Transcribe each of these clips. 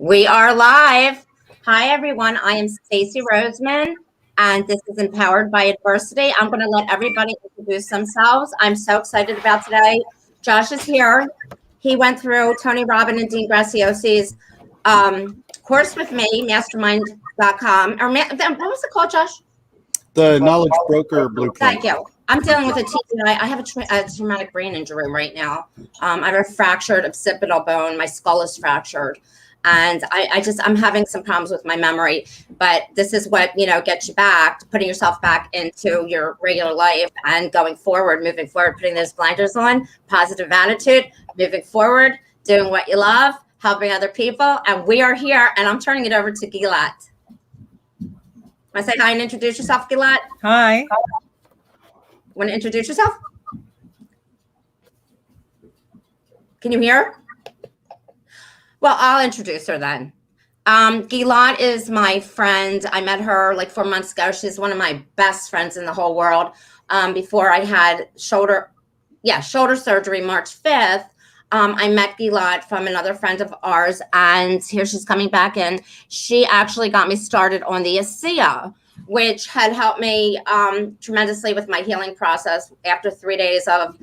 We are live. Hi, everyone. I am Stacey Roseman, and this is Empowered by Adversity. I'm going to let everybody introduce themselves. I'm so excited about today. Josh is here. He went through Tony Robbins and Dean Graciosi's course with me, mastermind.com. What was it called, Josh? The Knowledge Broker Blueprint. Thank you. I'm dealing with a TBI. I have a traumatic brain injury right now. I have a fractured occipital bone. My skull is fractured. And I'm having some problems with my memory, but this is what, gets you back, putting yourself back into your regular life and moving forward, putting those blinders on, positive attitude, moving forward, doing what you love, helping other people. And we are here, and I'm turning it over to Gilad. Want to say hi and introduce yourself, Gilad? Hi. Want to introduce yourself? Can you hear? Well, I'll introduce her then. Gilad is my friend. I met her like 4 months ago. She's one of my best friends in the whole world. Before I had shoulder surgery March 5th, I met Gilad from another friend of ours, and here she's coming back in. She actually got me started on the ASEA, which had helped me tremendously with my healing process after 3 days of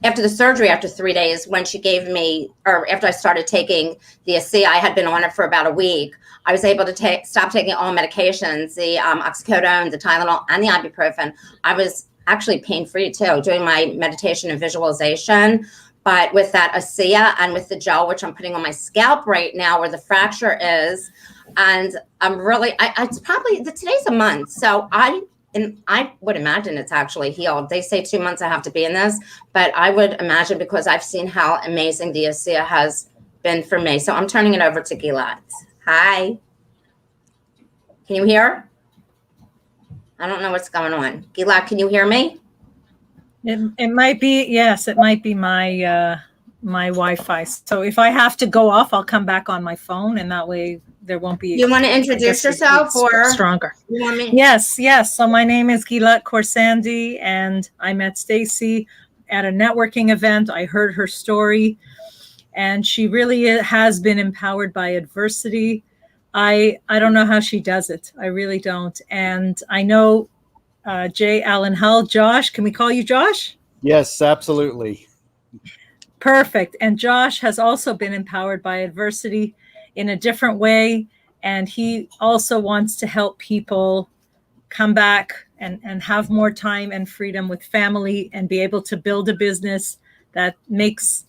after the surgery, after 3 days, when she gave me, or after I started taking the ASEA, I had been on it for about a week. I was able to stop taking all medications, the oxycodone, the Tylenol, and the ibuprofen. I was actually pain-free too, doing my meditation and visualization. But with that ASEA and with the gel, which I'm putting on my scalp right now where the fracture is, and I'm really, it's probably, today's a month. So I would imagine it's actually healed. They say 2 months I have to be in this, but I would imagine, because I've seen how amazing the ASEA has been for me. So I'm turning it over to Gilad. Hi. Can you hear? I don't know what's going on. Gilad, can you hear me? It might be, yes, it might be my my Wi-Fi. So if I have to go off, I'll come back on my phone, and that way there won't be. You want to introduce yourself or stronger? You want me? Yes. So my name is Gilad Khorsandi, and I met Stacey at a networking event. I heard her story, and she really has been empowered by adversity. I don't know how she does it. I really don't. And I know J. Alan Hull. Josh, can we call you Josh? Yes, absolutely. Perfect. And Josh has also been empowered by adversity in a different way. And he also wants to help people come back and have more time and freedom with family and be able to build a business that makes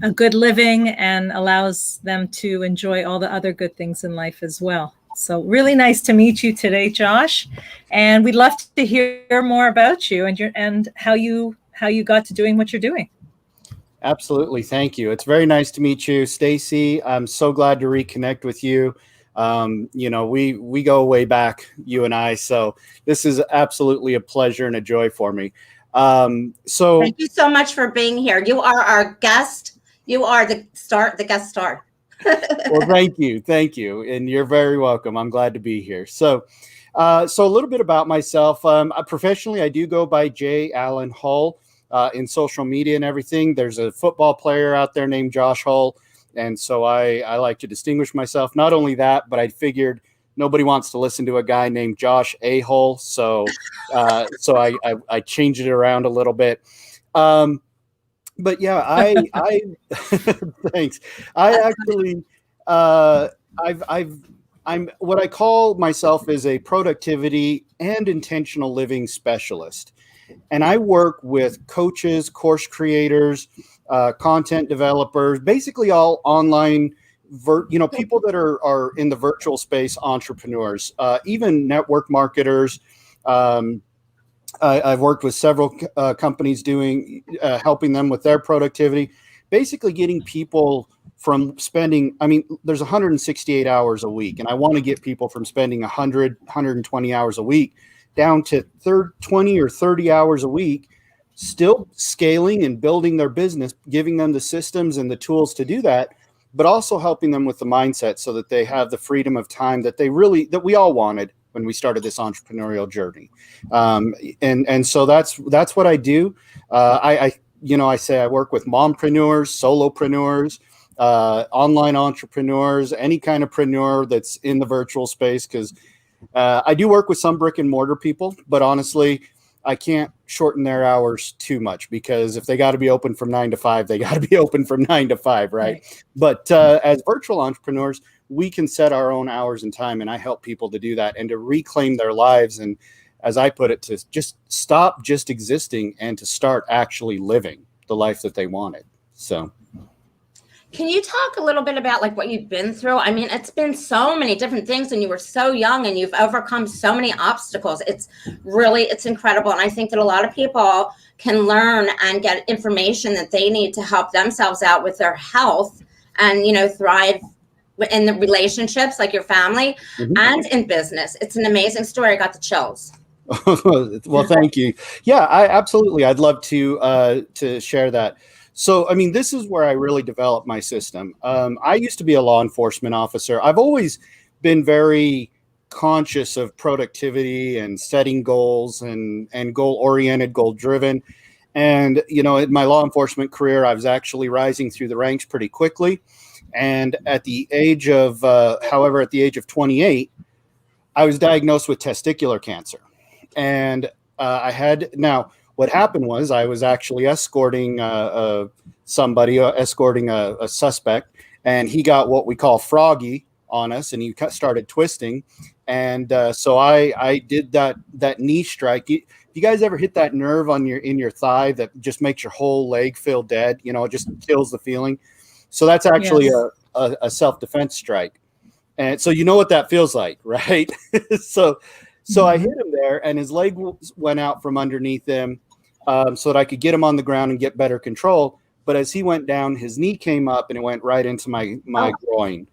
a good living and allows them to enjoy all the other good things in life as well. So really nice to meet you today, Josh. And we'd love to hear more about you and how you got to doing what you're doing. Absolutely. Thank you. It's very nice to meet you, Stacey. I'm so glad to reconnect with you. We go way back, you and I. So this is absolutely a pleasure and a joy for me. So thank you so much for being here. You are our guest. You are the guest star. Well, thank you. And you're very welcome. I'm glad to be here. So a little bit about myself. Professionally, I do go by J. Alan Hull in social media and everything. There's a football player out there named Josh Hull. And so I like to distinguish myself. Not only that, but I figured nobody wants to listen to a guy named Josh A. Hull. So I changed it around a little bit. But yeah, I thanks. I actually, I'm what I call myself is a productivity and intentional living specialist. And I work with coaches, course creators, content developers, basically all online, people that are in the virtual space, entrepreneurs, even network marketers. I've worked with several companies doing helping them with their productivity, basically getting people from spending, there's 168 hours a week, and I want to get people from spending 120 hours a week down to 20 or 30 hours a week, still scaling and building their business, giving them the systems and the tools to do that, but also helping them with the mindset so that they have the freedom of time that we all wanted when we started this entrepreneurial journey. And so that's what I do. I say I work with mompreneurs, solopreneurs, online entrepreneurs, any kind of preneur that's in the virtual space. Because I do work with some brick and mortar people, but honestly, I can't shorten their hours too much, because if they got to be open from 9 to 5, they got to be open from 9 to 5, right? But as virtual entrepreneurs, we can set our own hours and time, and I help people to do that and to reclaim their lives. And as I put it, to just stop just existing and to start actually living the life that they wanted. So. Can you talk a little bit about like what you've been through? I mean, it's been so many different things, and you were so young and you've overcome so many obstacles. It's incredible. And I think that a lot of people can learn and get information that they need to help themselves out with their health and, you know, thrive in the relationships like your family and in business. It's an amazing story. I got the chills. Well, thank you. Yeah, absolutely. I'd love to share that. So, I mean, this is where I really developed my system. I used to be a law enforcement officer. I've always been very conscious of productivity and setting goals and goal-oriented, goal-driven. And, you know, in my law enforcement career, I was actually rising through the ranks pretty quickly. And at the age of, at the age of 28, I was diagnosed with testicular cancer. And what happened was I was actually escorting escorting a suspect, and he got what we call froggy on us, and he started twisting. And so I did that knee strike. You guys ever hit that nerve in your thigh that just makes your whole leg feel dead? You know, it just kills the feeling. So that's actually a self-defense strike. And so you know what that feels like, right? So I hit him there, and his leg went out from underneath him, so that I could get him on the ground and get better control. But as he went down, his knee came up and it went right into my groin.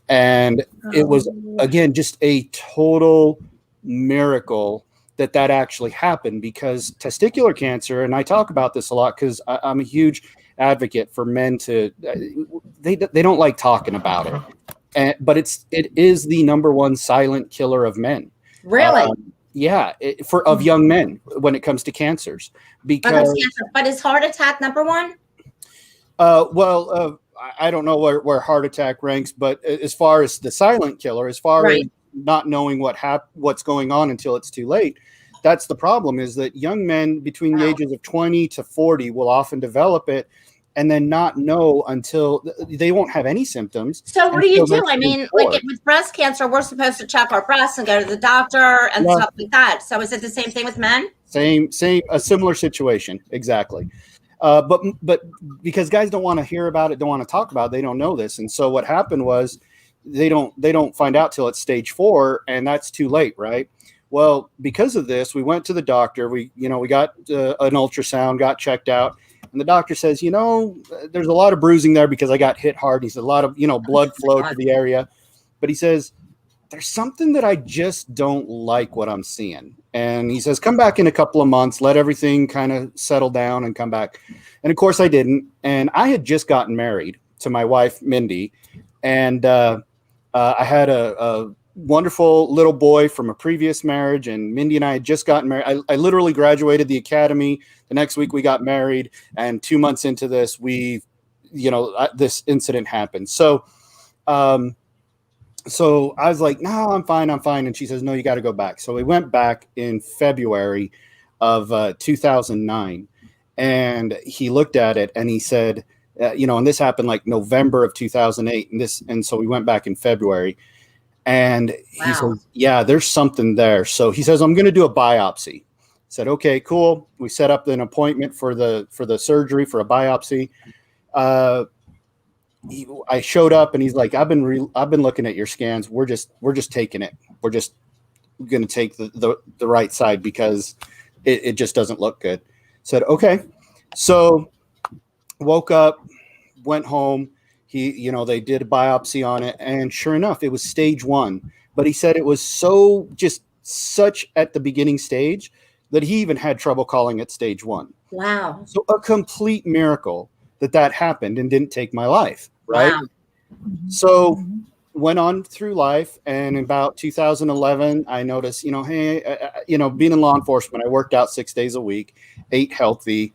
And it was, again, just a total miracle that actually happened, because testicular cancer, and I talk about this a lot because I'm a huge advocate for men to, they don't like talking about it. But it is the number one silent killer of men. Really? Yeah, of young men when it comes to cancers. Because, but is heart attack number one? I don't know where heart attack ranks, but as far as the silent killer, as far as not knowing what's going on until it's too late, that's the problem. Is that young men between the ages of 20 to 40 will often develop it, and then not know until they won't have any symptoms. So what do you do? I mean, like with breast cancer, we're supposed to check our breasts and go to the doctor and stuff like that. So is it the same thing with men? Same, a similar situation. Exactly. But because guys don't want to hear about it, don't want to talk about it, they don't know this. And so what happened was they don't find out till it's stage 4, and that's too late. Right. Well, because of this, we went to the doctor. We got an ultrasound, got checked out. And the doctor says, there's a lot of bruising there because I got hit hard. He said a lot of, blood flow to the area. But he says, there's something that I just don't like what I'm seeing. And he says, come back in a couple of months, let everything kind of settle down and come back. And of course I didn't. And I had just gotten married to my wife, Mindy. And I had a wonderful little boy from a previous marriage, and Mindy and I had just gotten married. I literally graduated the academy. The next week we got married, and 2 months into this, this incident happened. So I was like, no, I'm fine. And she says, no, you got to go back. So we went back in February of 2009, and he looked at it and he said, and this happened like November of 2008. And so we went back in February. And he says, yeah, there's something there. So he says, I'm going to do a biopsy. I said, okay, cool. We set up an appointment for the surgery for a biopsy. I showed up, and he's like, I've been looking at your scans. We're just taking it. We're just going to take the right side because it just doesn't look good. Said, okay. So woke up, went home. They did a biopsy on it, and sure enough, it was stage 1. But he said it was such at the beginning stage that he even had trouble calling it stage 1. Wow. So a complete miracle that happened and didn't take my life. Right. Wow. So went on through life. And in about 2011, I noticed, hey, being in law enforcement, I worked out 6 days a week, ate healthy,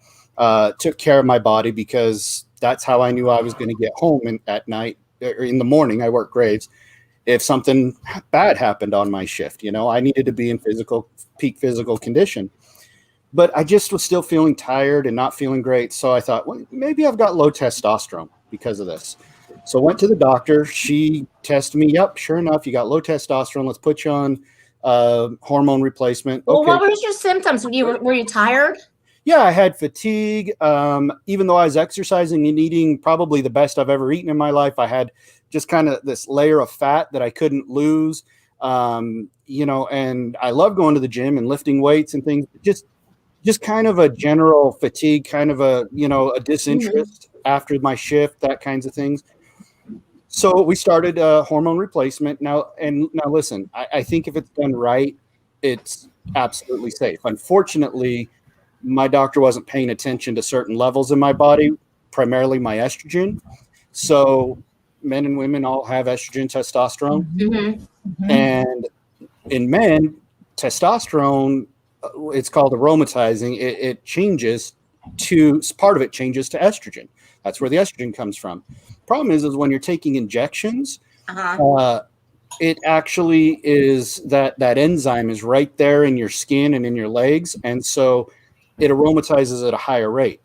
took care of my body because that's how I knew I was going to get home at night or in the morning. I work graves. If something bad happened on my shift, I needed to be in peak physical condition. But I just was still feeling tired and not feeling great. So I thought, well, maybe I've got low testosterone because of this. So I went to the doctor. She tested me. Yep, sure enough, you got low testosterone. Let's put you on hormone replacement. Well, okay. what were your symptoms? Were you tired? Yeah, I had fatigue. Even though I was exercising and eating probably the best I've ever eaten in my life, I had just kind of this layer of fat that I couldn't lose. And I love going to the gym and lifting weights and things. Just kind of a general fatigue, kind of a disinterest after my shift, that kinds of things. So we started hormone replacement. Now listen, I think if it's done right, it's absolutely safe. Unfortunately, my doctor wasn't paying attention to certain levels in my body, primarily my estrogen. So men and women all have estrogen, testosterone. Mm-hmm. And in men, testosterone, it's called aromatizing. It changes part of it changes to estrogen. That's where the estrogen comes from. Problem is when you're taking injections, it actually is that enzyme is right there in your skin and in your legs. And so it aromatizes at a higher rate.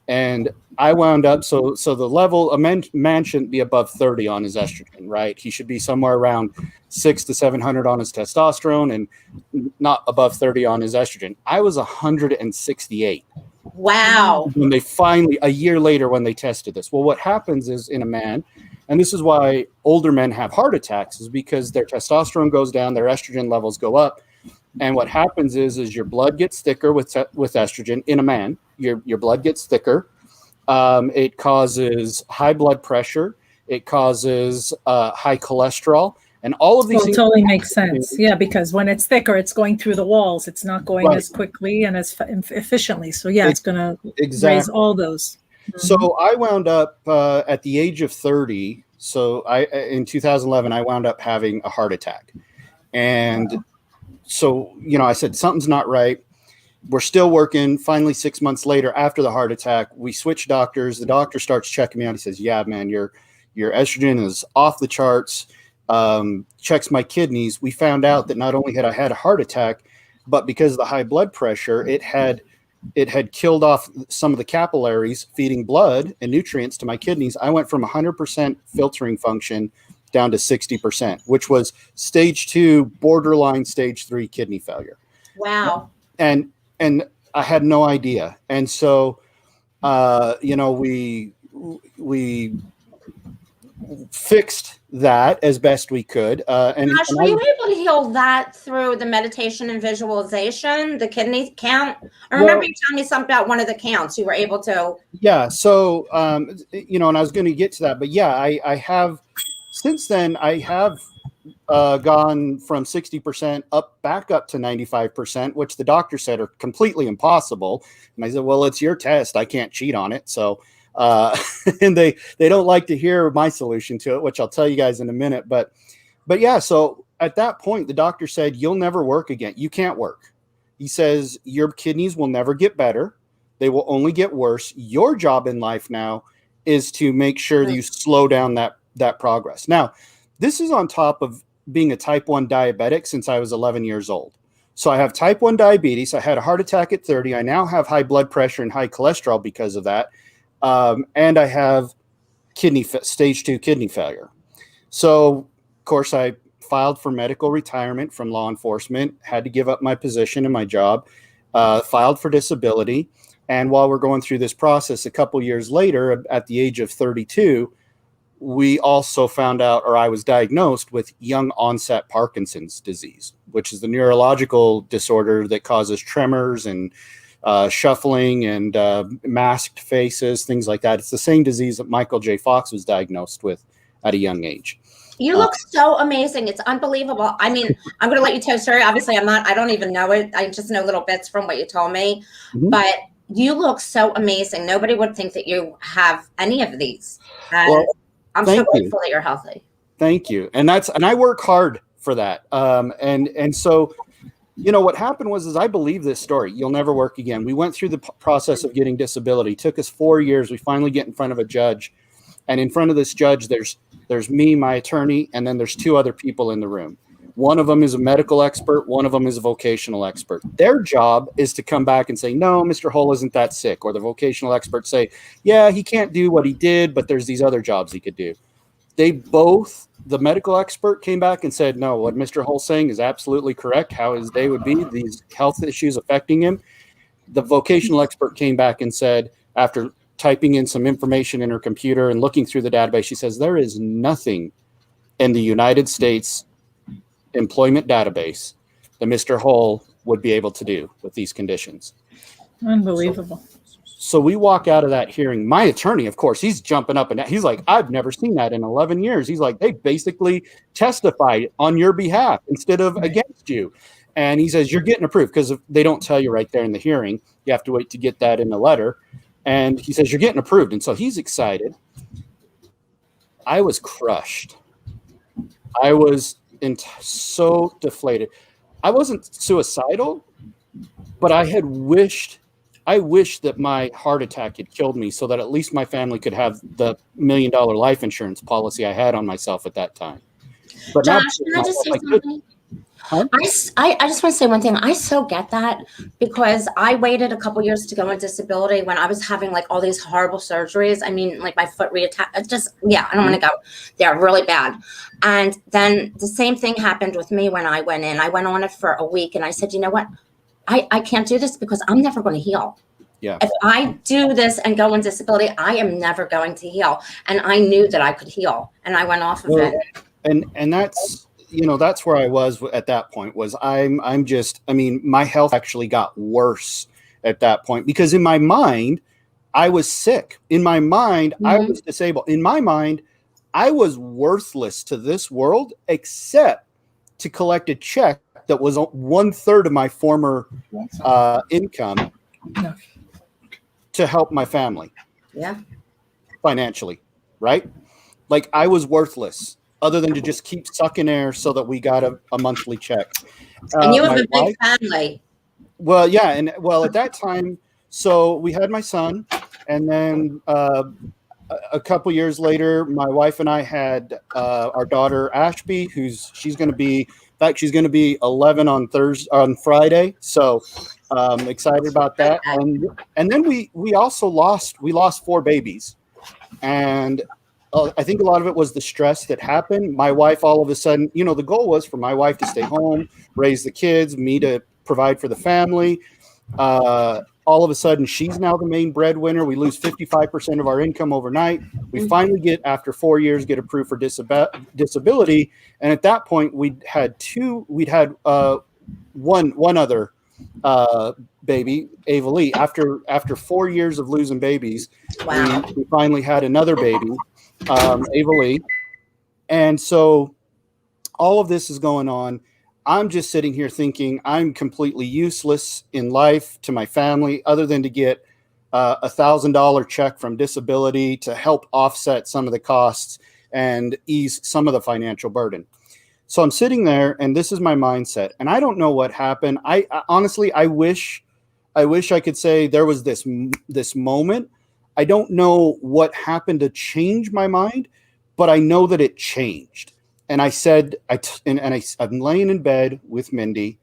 And I wound up, so the level, a man shouldn't be above 30 on his estrogen, right? He should be somewhere around 600 to 700 on his testosterone and not above 30 on his estrogen. I was 168. Wow. When they finally, a year later, when they tested this. Well, what happens is in a man, and this is why older men have heart attacks, is because their testosterone goes down, their estrogen levels go up. And what happens is your blood gets thicker with estrogen in a man. Your blood gets thicker. It causes high blood pressure. It causes high cholesterol. And all of these things totally makes sense. Yeah, because when it's thicker, it's going through the walls. It's not going as quickly and as efficiently. So yeah, it's going to raise all those. Mm-hmm. So I wound up at the age of 30. So in 2011, I wound up having a heart attack. And so, I said, something's not right. We're still working. Finally, 6 months later, after the heart attack, we switch doctors. The doctor starts checking me out. He says, yeah, man, your estrogen is off the charts. Checks my kidneys. We found out that not only had I had a heart attack, but because of the high blood pressure, it had killed off some of the capillaries feeding blood and nutrients to my kidneys. I went from 100% filtering function down to 60%, which was stage 2, borderline stage 3 kidney failure. Wow. And I had no idea. And so, we fixed that as best we could. And Josh, were you able to heal that through the meditation and visualization, the kidney count? I remember you telling me something about one of the counts you were able to. Yeah. So, and I was going to get to that, but yeah, I have, since then, I have gone from 60% back up to 95%, which the doctor said are completely impossible. And I said, well, it's your test. I can't cheat on it. So, and they don't like to hear my solution to it, which I'll tell you guys in a minute. But yeah, so at that point, the doctor said, you'll never work again. You can't work. He says, your kidneys will never get better. They will only get worse. Your job in life now is to make sure that you slow down that progress. Now, this is on top of being a type 1 diabetic since I was 11 years old. So I have type 1 diabetes. I had a heart attack at 30. I now have high blood pressure and high cholesterol because of that. And I have stage 2 kidney failure. So, of course, I filed for medical retirement from law enforcement, had to give up my position and my job, filed for disability. And while we're going through this process, a couple years later, at the age of 32, we also found out, or I was diagnosed with young onset Parkinson's disease, which is the neurological disorder that causes tremors and shuffling and masked faces, things like that. It's the same disease that Michael J. Fox was diagnosed with at a young age. You look so amazing. It's unbelievable. I mean, I'm going to let you tell a story. Obviously, I don't even know it. I just know little bits from what you told me. Mm-hmm. But you look so amazing. Nobody would think that you have any of these. And I'm so grateful that you're healthy. Thank you. And I work hard for that. And so, you know, what happened was, is I believe this story. You'll never work again. We went through the process of getting disability. It took us 4 years. We finally get in front of a judge. And in front of this judge, there's me, my attorney, and then there's 2 other people in the room. One of them is a medical expert. One of them is a vocational expert. Their job is to come back and say, no, Mr. Hull isn't that sick. Or the vocational experts say, yeah, he can't do what he did, but there's these other jobs he could do. They both, the medical expert came back and said, no, what Mr. Hull's saying is absolutely correct. How his day would be, these health issues affecting him. The vocational expert came back and said, after typing in some information in her computer and looking through the database, she says, there is nothing in the United States employment database that Mr. Hull would be able to do with these conditions. Unbelievable. So we walk out of that hearing. My attorney, of course, he's jumping up and down. He's like, I've never seen that in 11 years. He's like, they basically testified on your behalf instead of against you. And he says, you're getting approved, because they don't tell you right there in the hearing. You have to wait to get that in the letter. And he says, you're getting approved. And so he's excited. I was crushed. I was so deflated. I wasn't suicidal, but I wished that my heart attack had killed me, so that at least my family could have the $1 million life insurance policy I had on myself at that time. But Josh, can I just say something? Huh? I just want to say one thing. I so get that, because I waited a couple years to go on disability when I was having like all these horrible surgeries. I mean, like my foot reattached. It's just, yeah, I don't want to go. They're really bad. And then the same thing happened with me when I went in. I went on it for a week, and I said, you know what? I can't do this, because I'm never going to heal. Yeah. If I do this and go on disability, I am never going to heal. And I knew that I could heal, and I went off of it. And that's, you know, that's where I was at that point. Was I'm just, I mean, my health actually got worse at that point, because in my mind, I was sick. In my mind, I was disabled. In my mind, I was worthless to this world, except to collect a check that was 1/3 of my former income to help my family. Yeah. Financially, right? Like, I was worthless, other than to just keep sucking air so that we got a monthly check. And you have my a big family. Well, yeah. And well, at that time, so we had my son, and then a couple years later, my wife and I had our daughter Ashby, she's going to be 11 on Friday. So excited about that. And then we also lost 4 babies, and I think a lot of it was the stress that happened. My wife, all of a sudden, you know, the goal was for my wife to stay home, raise the kids, me to provide for the family. All of a sudden, she's now the main breadwinner. We lose 55% of our income overnight. We finally after 4 years, get approved for disability. And at that point, we'd had one other baby, Ava Lee. After 4 years of losing babies, Wow. we finally had another baby, Ava Lee. And so all of this is going on. I'm just sitting here thinking I'm completely useless in life to my family, other than to get $1,000 check from disability to help offset some of the costs and ease some of the financial burden. So I'm sitting there, and this is my mindset, and I don't know what happened. I honestly, I wish I could say there was this moment. I don't know what happened to change my mind, but I know that it changed. And I said, I'm laying in bed with Mindy.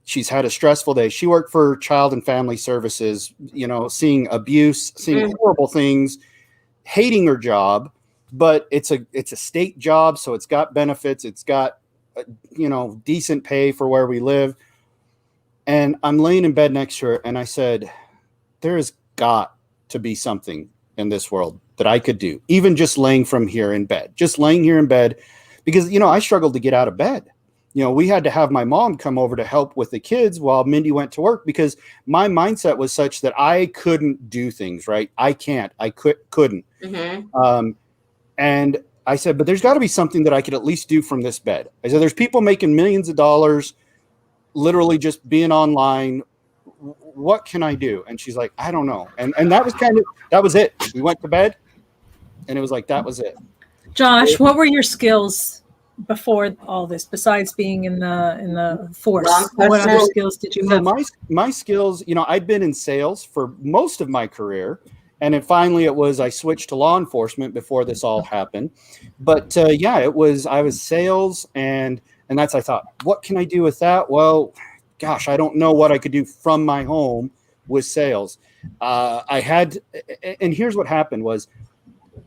She's had a stressful day. She worked for Child and Family Services, you know, seeing abuse, seeing horrible things, hating her job. But it's a state job, so it's got benefits. It's got, you know, decent pay for where we live. And I'm laying in bed next to her, and I said, there has got to be something in this world that I could do, even just laying here in bed. Because, you know, I struggled to get out of bed. You know, we had to have my mom come over to help with the kids while Mindy went to work, because my mindset was such that I couldn't do things, right? I couldn't. Mm-hmm. And I said, but there's got to be something that I could at least do from this bed. I said, there's people making millions of dollars, literally just being online. What can I do? And she's like, I don't know. And that was it. We went to bed, and it was like, that was it. Josh, what were your skills before all this, besides being in the force? Law What other enforcement. skills did you So have? my skills, I'd been in sales for most of my career, and then finally I switched to law enforcement before this all happened. But I was sales, and I thought, what can I do with that? Well, gosh, I don't know what I could do from my home with sales. And here's what happened was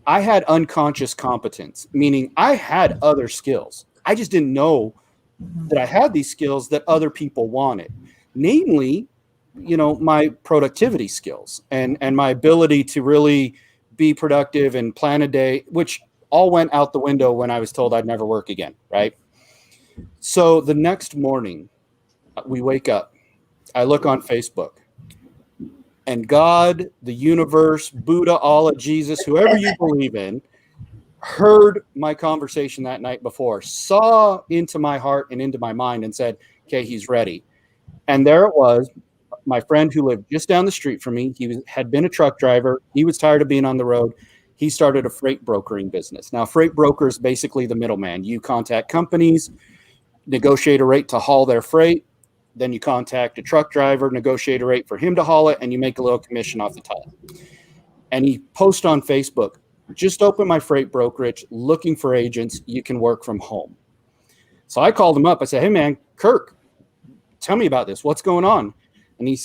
I had unconscious competence, meaning I had other skills. I just didn't know that I had these skills that other people wanted, namely, my productivity skills and my ability to really be productive and plan a day, which all went out the window when I was told I'd never work again. Right. So the next morning we wake up, I look on Facebook, and God, the universe, Buddha, Allah, Jesus, whoever you believe in, heard my conversation that night before, saw into my heart and into my mind and said, okay, he's ready. And there it was, my friend who lived just down the street from me. Had been a truck driver. He was tired of being on the road. He started a freight brokering business. Now, freight broker is basically the middleman. You contact companies, negotiate a rate to haul their freight. Then you contact a truck driver, negotiate a rate for him to haul it, and you make a little commission off the top. And he posts on Facebook, just open my freight brokerage, looking for agents. You can work from home. So I called him up. I said, hey, man, Kirk, tell me about this. What's going on? And he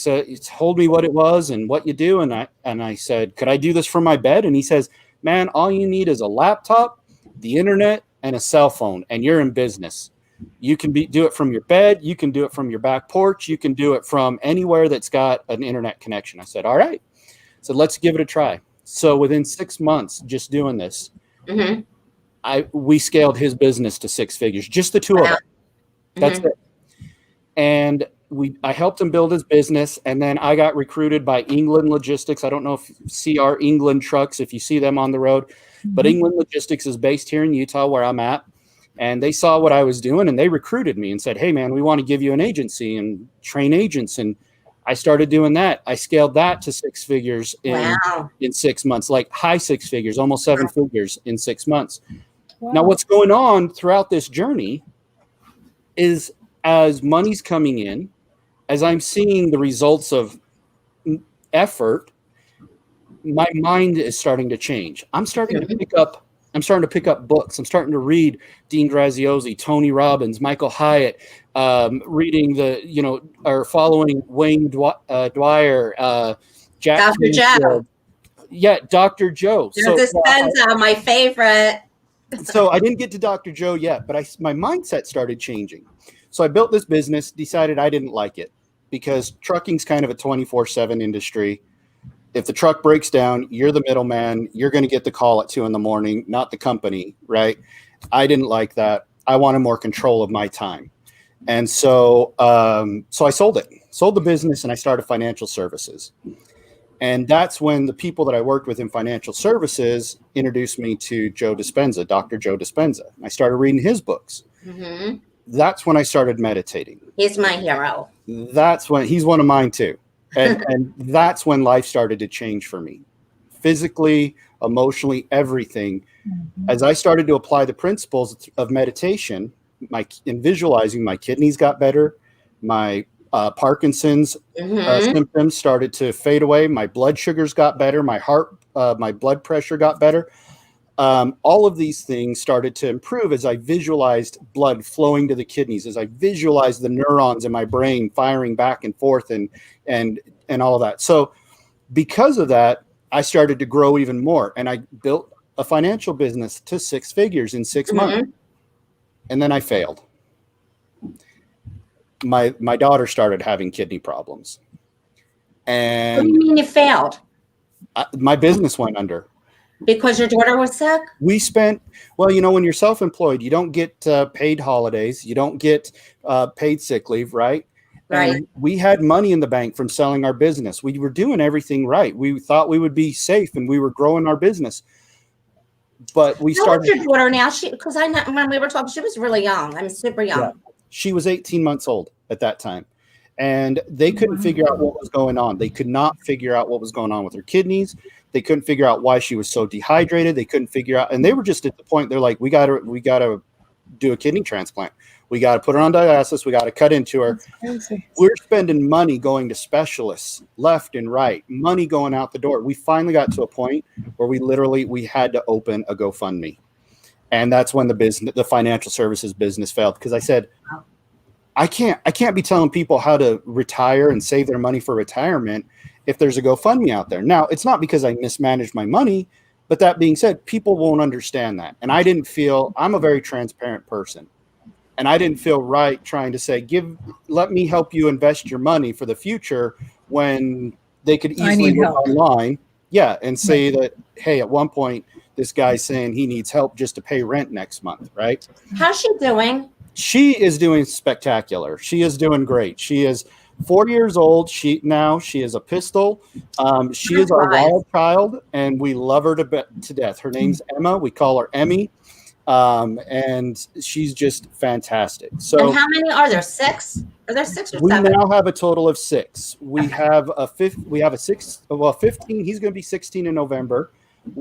told me what it was and what you do. And I said, could I do this from my bed? And he says, man, all you need is a laptop, the internet, and a cell phone, and you're in business. You can do it from your bed. You can do it from your back porch. You can do it from anywhere that's got an internet connection. I said, all right. So let's give it a try. So within 6 months, just doing this, we scaled his business to 6 figures, just the two of us. That's it. And I helped him build his business. And then I got recruited by England Logistics. I don't know if you see our England trucks, if you see them on the road, but England Logistics is based here in Utah where I'm at. And they saw what I was doing and they recruited me and said, hey, man, we want to give you an agency and train agents. And I started doing that. I scaled that to 6 figures in 6 months, like high 6 figures, almost 7 figures in 6 months. Wow. Now, what's going on throughout this journey is as money's coming in, as I'm seeing the results of effort, my mind is starting to change. I'm starting to pick up books. I'm starting to read Dean Graziosi, Tony Robbins, Michael Hyatt, reading following Wayne Dwyer, Jack Dr. Joe. Yeah, Dr. Joe. Joe Dispenza, my favorite. So I didn't get to Dr. Joe yet, but my mindset started changing. So I built this business, decided I didn't like it because trucking's kind of a 24/7 industry. If the truck breaks down, you're the middleman. You're going to get the call at 2 a.m, not the company, right? I didn't like that. I wanted more control of my time. And so I sold the business, and I started financial services. And that's when the people that I worked with in financial services introduced me to Joe Dispenza, Dr. Joe Dispenza. I started reading his books. That's when I started meditating. He's my hero. That's when he's one of mine too. And that's when life started to change for me, physically, emotionally, everything. As I started to apply the principles of meditation, in visualizing, my kidneys got better, my Parkinson's symptoms started to fade away, my blood sugars got better, my blood pressure got better. All of these things started to improve as I visualized blood flowing to the kidneys, as I visualized the neurons in my brain firing back and forth and all of that. So because of that, I started to grow even more, and I built a financial business to 6 figures in 6 months. And then I failed. My daughter started having kidney problems. And what do you mean you failed? My business went under. Because your daughter was sick? We spent, when you're self-employed, you don't get paid holidays. You don't get paid sick leave, right? Right. And we had money in the bank from selling our business. We were doing everything right. We thought we would be safe, and we were growing our business. But we started. How old is your daughter now? Because when we were talking, she was really young. I'm super young. Yeah. She was 18 months old at that time. And they couldn't figure out what was going on. They could not figure out what was going on with her kidneys. They couldn't figure out why she was so dehydrated. They couldn't figure out, and they were just at the point, they're like, we gotta do a kidney transplant. We got to put her on dialysis. We got to cut into her. We're spending money going to specialists left and right, money going out the door. We finally got to a point where we had to open a GoFundMe. And that's when the financial services business failed, because I said, I can't be telling people how to retire and save their money for retirement if there's a GoFundMe out there. Now, it's not because I mismanaged my money, but that being said, people won't understand that. And I'm a very transparent person. And I didn't feel right trying to say, let me help you invest your money for the future, when they could easily look online, and say that, hey, at one point, this guy's saying he needs help just to pay rent next month, right? How's she doing? She is doing spectacular. She is doing great. She is 4 years old. She is a pistol. She is our wild child, and we love her to death. Her name's Emma. We call her Emmy. And she's just fantastic. So, and how many are there? 6? Are there 6 or 7? We now have a total of 6. We have a 15. He's going to be 16 in November.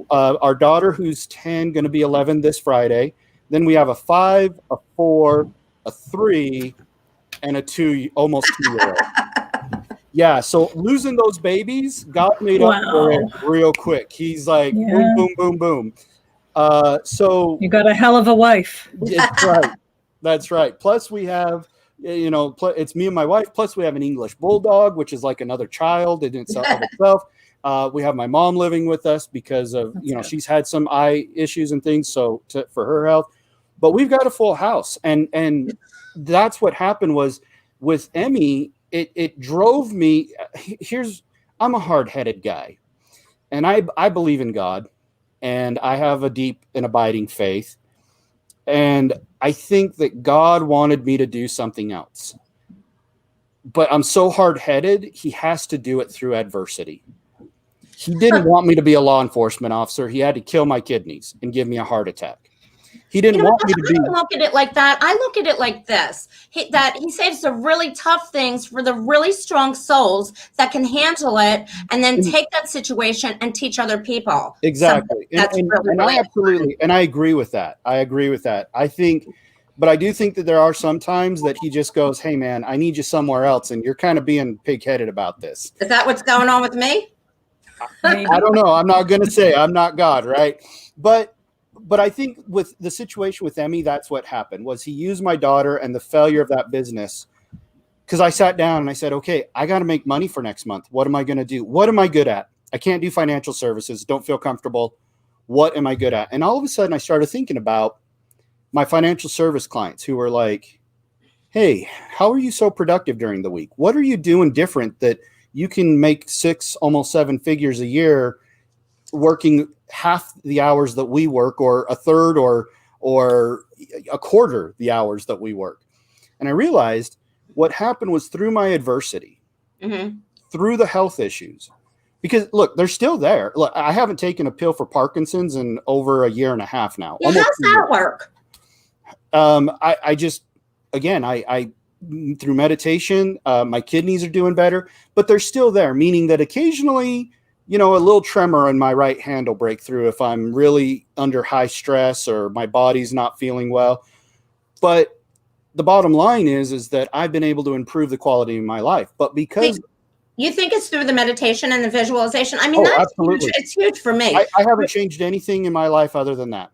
Our daughter, who's 10, going to be 11 this Friday. Then we have a 5, a 4, a 3, and a 2, almost 2-year-old. Yeah, so losing those babies, God made up for it real quick. He's like, boom, boom, boom, boom. So you got a hell of a wife. That's right. That's right. Plus we have, it's me and my wife. Plus we have an English bulldog, which is like another child in itself. We have my mom living with us because of, she's had some eye issues and things. So for her health, but we've got a full house. And that's what happened was with Emmy, it drove me. I'm a hard-headed guy, and I believe in God. And I have a deep and abiding faith. And I think that God wanted me to do something else. But I'm so hard-headed, he has to do it through adversity. He didn't want me to be a law enforcement officer. He had to kill my kidneys and give me a heart attack. He didn't want me to be. I don't look at it like that. I look at it like this: he saves the really tough things for the really strong souls that can handle it, and then take that situation and teach other people. Exactly. So I absolutely, and I agree with that. I do think that there are some times that he just goes, hey man, I need you somewhere else. And you're kind of being pig-headed about this. Is that what's going on with me? I don't know. I'm not going to say I'm not God. Right. But I think with the situation with Emmy, that's what happened. Was he used my daughter and the failure of that business, because I sat down and I said, okay, I got to make money for next month. What am I going to do? What am I good at? I can't do financial services. Don't feel comfortable. What am I good at? And all of a sudden I started thinking about my financial service clients who were like, hey, how are you so productive during the week? What are you doing different that you can make 6, almost 7 figures a year working half the hours that we work, or a third, or a quarter the hours that we work? And I realized what happened was through my adversity, through the health issues, because look, they're still there. Look, I haven't taken a pill for Parkinson's in over 1.5 years now. Yeah, how's that work? I just, again, I through meditation, my kidneys are doing better, but they're still there, meaning that occasionally, a little tremor in my right hand will break through if I'm really under high stress or my body's not feeling well. But the bottom line is that I've been able to improve the quality of my life. But because you think it's through the meditation and the visualization, I mean, that's absolutely huge. It's huge for me. I haven't changed anything in my life other than that.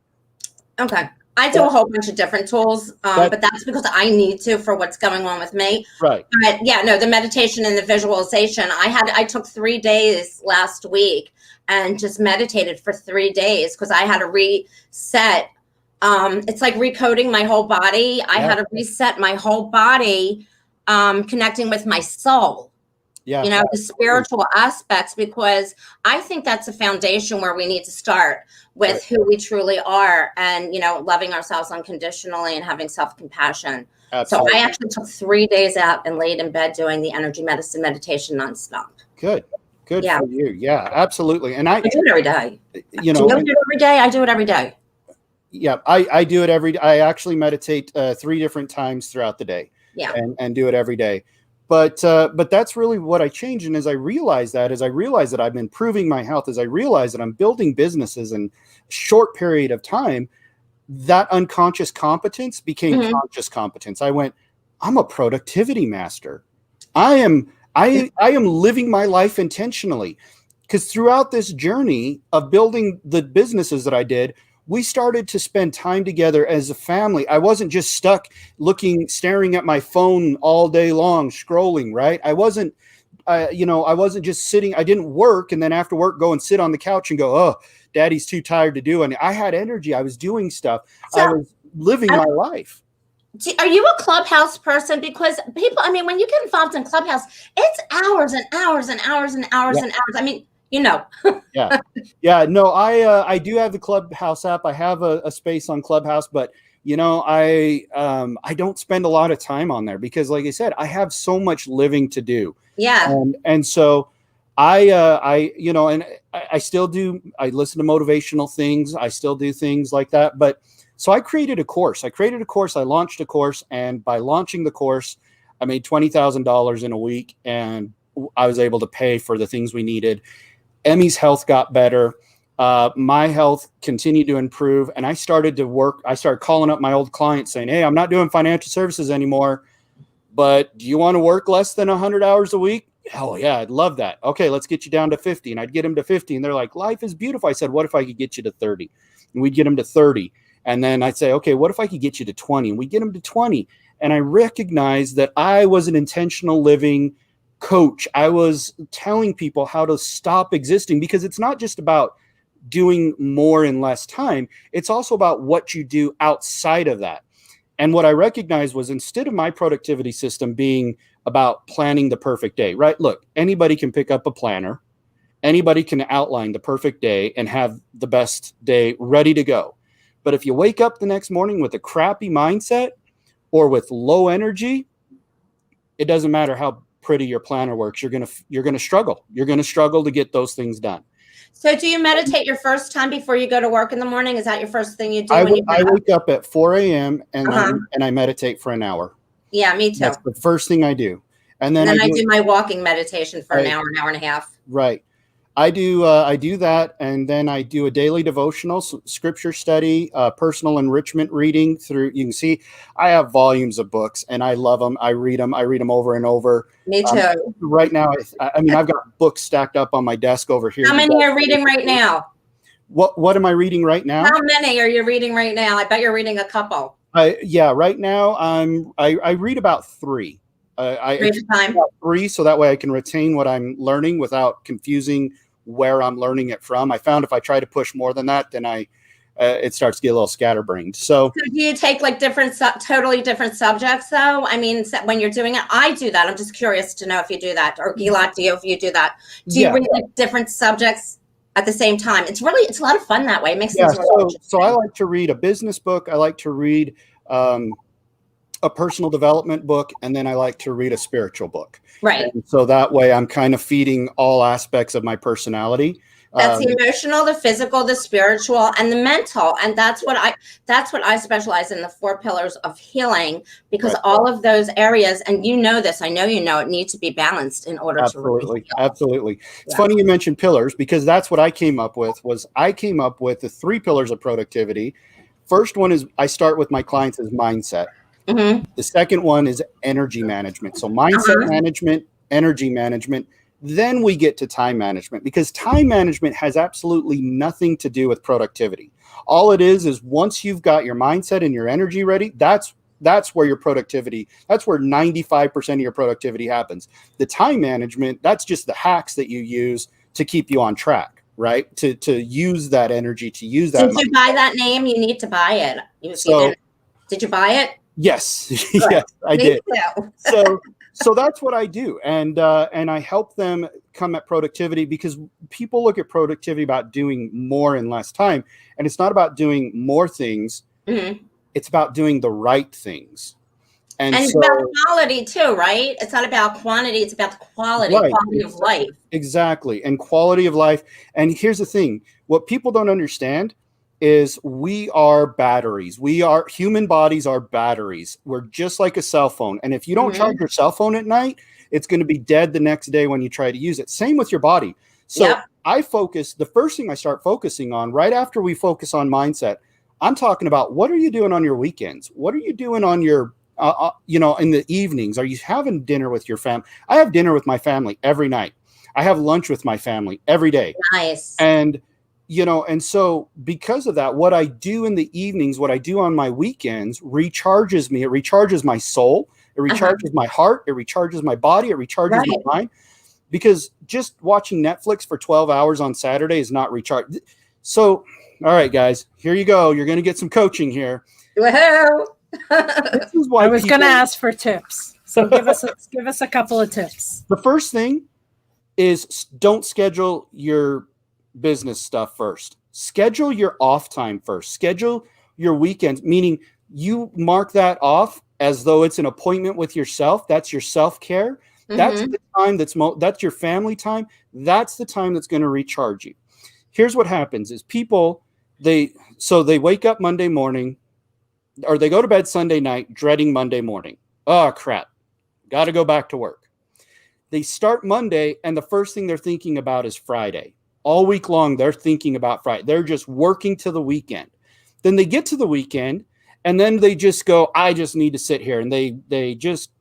Okay. I do a whole bunch of different tools, but that's because I need to for what's going on with me. Right. But the meditation and the visualization, I took 3 days last week and just meditated for 3 days because I had to reset. It's like recoding my whole body. I had to reset my whole body, connecting with my soul. Yeah, the spiritual aspects, because I think that's a foundation where we need to start with who we truly are, and, loving ourselves unconditionally and having self-compassion. Absolutely. So I actually took 3 days out and laid in bed doing the energy medicine meditation nonstop. Good for you. Yeah, absolutely. And I do it every day. Do you do it every day? I do it every day. Yeah, I do it every day. I actually meditate 3 different times throughout the day. Yeah. And do it every day. But that's really what I changed. And as I realized that I'm improving my health, as I realized that I'm building businesses in a short period of time, that unconscious competence became Mhm. conscious competence. I went, I'm a productivity master. I am living my life intentionally. Because throughout this journey of building the businesses that I did, we started to spend time together as a family. I wasn't just stuck staring at my phone all day long, scrolling, right? I wasn't just sitting. I didn't work and then after work go and sit on the couch and go, oh, daddy's too tired to do anything. I had energy. I was doing stuff. So, I was living my life. Are you a Clubhouse person? Because people, I mean, when you get involved in Clubhouse, it's hours and hours and hours and hours and hours. I mean, Yeah. No, I do have the Clubhouse app. I have a space on Clubhouse, but I don't spend a lot of time on there because, like I said, I have so much living to do. Yeah. And so I still do. I listen to motivational things. I still do things like that. But so I created a course. I launched a course, and by launching the course, I made $20,000 in a week, and I was able to pay for the things we needed. Emmy's health got better. My health continued to improve. And I started calling up my old clients saying, hey, I'm not doing financial services anymore, but do you want to work less than 100 hours a week? Hell yeah, I'd love that. Okay, let's get you down to 50. And I'd get them to 50. And they're like, life is beautiful. I said, what if I could get you to 30? And we'd get them to 30. And then I'd say, okay, what if I could get you to 20? And we'd get them to 20. And I recognized that I was an intentional living coach. I was telling people how to stop existing, because it's not just about doing more in less time. It's also about what you do outside of that. And what I recognized was, instead of my productivity system being about planning the perfect day, right? Look, anybody can pick up a planner. Anybody can outline the perfect day and have the best day ready to go. But if you wake up the next morning with a crappy mindset or with low energy, it doesn't matter how pretty your planner works. You're going to struggle. You're going to struggle to get those things done. So do you meditate your first time before you go to work in the morning? Is that your first thing you do? I wake up at 4 a.m. and I meditate for an hour. Yeah, me too. That's the first thing I do. And then I do my walking meditation for an hour and a half. Right. I do that, and then I do a daily devotional, scripture study, personal enrichment reading through. You can see I have volumes of books, and I love them. I read them over and over. Me too. Right now, I mean, I've got books stacked up on my desk over here. How many are you reading right now? What am I reading right now? How many are you reading right now? I bet you're reading a couple. Right now I read about 3. Three, so that way I can retain what I'm learning without confusing where I'm learning it from. I found if I try to push more than that, then it starts to get a little scatterbrained. So do you take like totally different subjects though? I mean, when you're doing it, I do that. I'm just curious to know if you do that, or Gilad, if you do that. Do you read like different subjects at the same time? It's a lot of fun that way. It makes things really interesting. So I like to read a business book. I like to read a personal development book, and then I like to read a spiritual book. Right. And so that way I'm kind of feeding all aspects of my personality. That's the emotional, the physical, the spiritual, and the mental. And that's what I specialize in, the 4 pillars of healing, because all of those areas, and you know this, I know you know it, need to be balanced in order to really heal. Absolutely. It's funny you mentioned pillars, because that's what I came up with. I came up with the 3 pillars of productivity. First one is, I start with my clients as mindset. Mm-hmm. The second one is energy management. So mindset management, energy management. Then we get to time management, because time management has absolutely nothing to do with productivity. All it is once you've got your mindset and your energy ready, that's where your productivity, that's where 95% of your productivity happens. The time management, that's just the hacks that you use to keep you on track, right? To use that energy, to use that. Did you buy that name? You need to buy it. Did you buy it? Yes, yes, I did. So that's what I do, and I help them come at productivity, because people look at productivity about doing more in less time, and it's not about doing more things. Mm-hmm. It's about doing the right things, and it's about quality too, right? It's not about quantity; it's about the quality of life. Exactly, and quality of life. And here's the thing: what people don't understand is we are batteries. Human bodies are batteries. We're just like a cell phone. And if you don't charge your cell phone at night, it's going to be dead the next day when you try to use it. Same with your body. So the first thing I start focusing on right after we focus on mindset, I'm talking about, what are you doing on your weekends? What are you doing on your, in the evenings? Are you having dinner with your family? I have dinner with my family every night. I have lunch with my family every day. Nice. And, and so because of that, what I do in the evenings, what I do on my weekends recharges me. It recharges my soul. It recharges my heart. It recharges my body. It recharges my mind. Because just watching Netflix for 12 hours on Saturday is not recharged. So, all right, guys, here you go. You're going to get some coaching here. Woohoo! This is why I was going to ask for tips. So give us a couple of tips. The first thing is, don't schedule your business stuff first. Schedule your off time first. Schedule your weekends, meaning you mark that off as though it's an appointment with yourself. That's your self-care. That's the time that's your family time. That's the time that's going to recharge you. Here's what happens is people, they wake up Monday morning, or they go to bed Sunday night dreading Monday morning. Oh, crap. Got to go back to work. They start Monday, and the first thing they're thinking about is Friday. All week long, they're thinking about Friday. They're just working to the weekend. Then they get to the weekend, and then they just go, I just need to sit here. And they just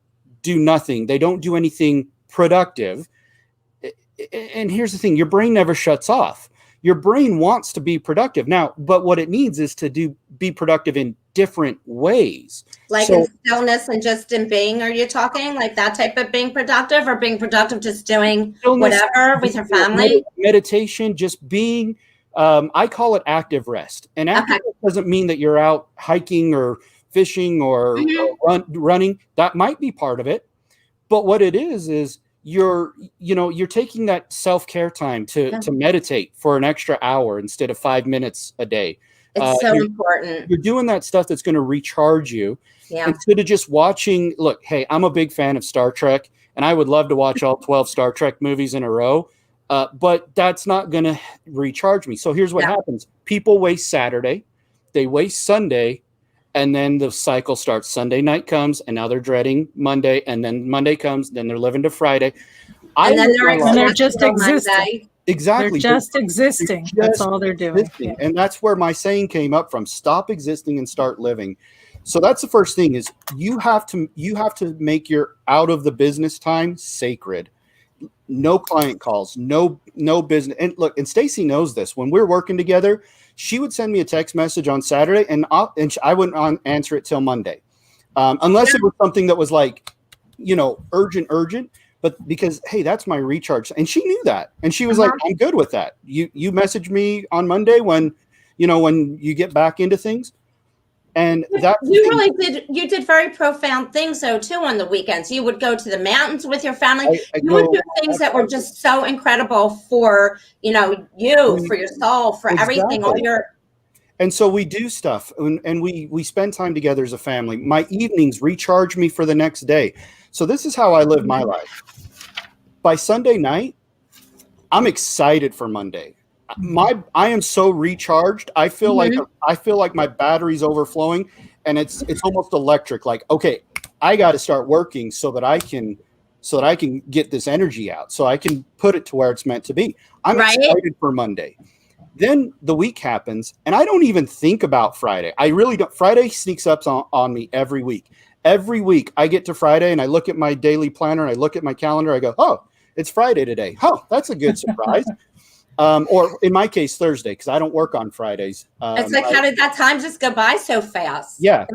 do nothing. They don't do anything productive. And here's the thing, your brain never shuts off. Your brain wants to be productive now, but what it needs is to be productive in different ways. Like in stillness and just in being, are you talking like that type of being productive, or being productive just doing whatever with your family? Meditation, just being, I call it active rest. And active rest doesn't mean that you're out hiking or fishing or running. That might be part of it. But what it is you're taking that self-care time to meditate for an extra hour instead of 5 minutes a day. It's so important. You're doing that stuff that's going to recharge you instead of just watching. Look, hey, I'm a big fan of Star Trek, and I would love to watch all 12 Star Trek movies in a row. But that's not going to recharge me. So here's what happens. People waste Saturday, they waste Sunday, and then the cycle starts. Sunday night comes, and now they're dreading Monday, and then Monday comes, then they're living to Friday. And then they're just existing. Exactly. They're just existing. That's all they're doing. Yeah. And that's where my saying came up from: stop existing and start living. So that's the first thing, is you have to make your out of the business time sacred. No client calls, no business. And look, and Stacy knows this. When we're working together, she would send me a text message on Saturday, and I wouldn't answer it till Monday, unless it was something that was like, urgent. But because, hey, that's my recharge, and she knew that, and she was like, I'm good with that. You message me on Monday when you get back into things. And that you did very profound things though too on the weekends. You would go to the mountains with your family. You would do things that were just so incredible for for your soul, for everything. And so we do stuff, and we spend time together as a family. My evenings recharge me for the next day. So this is how I live my life. By Sunday night, I'm excited for Monday. I am so recharged. I feel like my battery's overflowing, and it's almost electric. Like, okay, I got to start working so that I can get this energy out, so I can put it to where it's meant to be. I'm excited for Monday. Then the week happens, and I don't even think about Friday. I really don't. Friday sneaks up on me every week. Every week I get to Friday, and I look at my daily planner, and I look at my calendar. I go, oh, it's Friday today. Oh, that's a good surprise. Or in my case, Thursday, because I don't work on Fridays. It's like, how did that time just go by so fast? Yeah.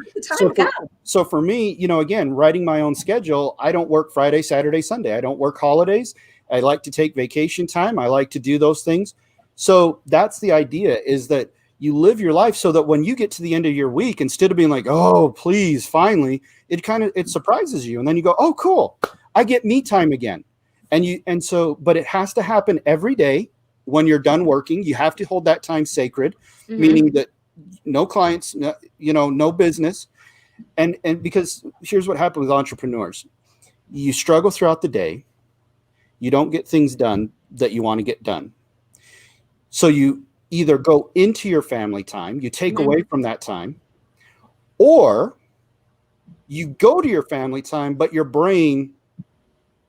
So for me, again, writing my own schedule, I don't work Friday, Saturday, Sunday. I don't work holidays. I like to take vacation time. I like to do those things. So that's the idea, is that you live your life so that when you get to the end of your week, instead of being like, oh, please, finally, it surprises you. And then you go, oh, cool, I get me time again. But it has to happen every day. When you're done working, you have to hold that time sacred, meaning that no clients, no business. And because here's what happens with entrepreneurs. You struggle throughout the day. You don't get things done that you want to get done. So you either go into your family time, you take away from that time, or you go to your family time, but your brain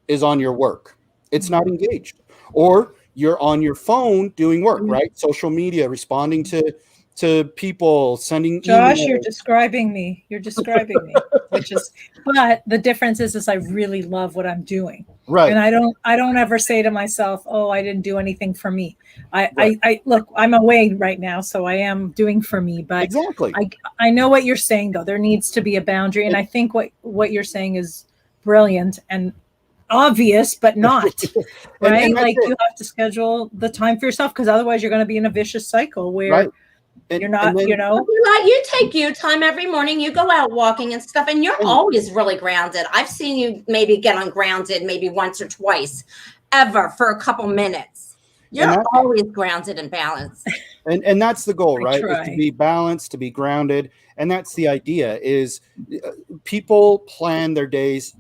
is on your work. It's not engaged. Or you're on your phone doing work, right? Social media, responding to to people sending Josh, emails. you're describing me. You're describing me, which is, but the difference is I really love what I'm doing. Right. And I don't ever say to myself, oh, I didn't do anything for me. Right. I look, I'm away right now, so I am doing for me, but Exactly. I know what you're saying though. There needs to be a boundary. And I think what you're saying is brilliant and obvious, but not right. And Like you have to schedule the time for yourself, because otherwise you're going to be in a vicious cycle where right. you're not, then, You take you time every morning. You go out walking and stuff, and you're always really grounded. I've seen you maybe get ungrounded maybe once or twice ever for a couple minutes. You're always grounded and balanced. And that's the goal, right? Is to be balanced, to be grounded. And that's the idea is people plan their days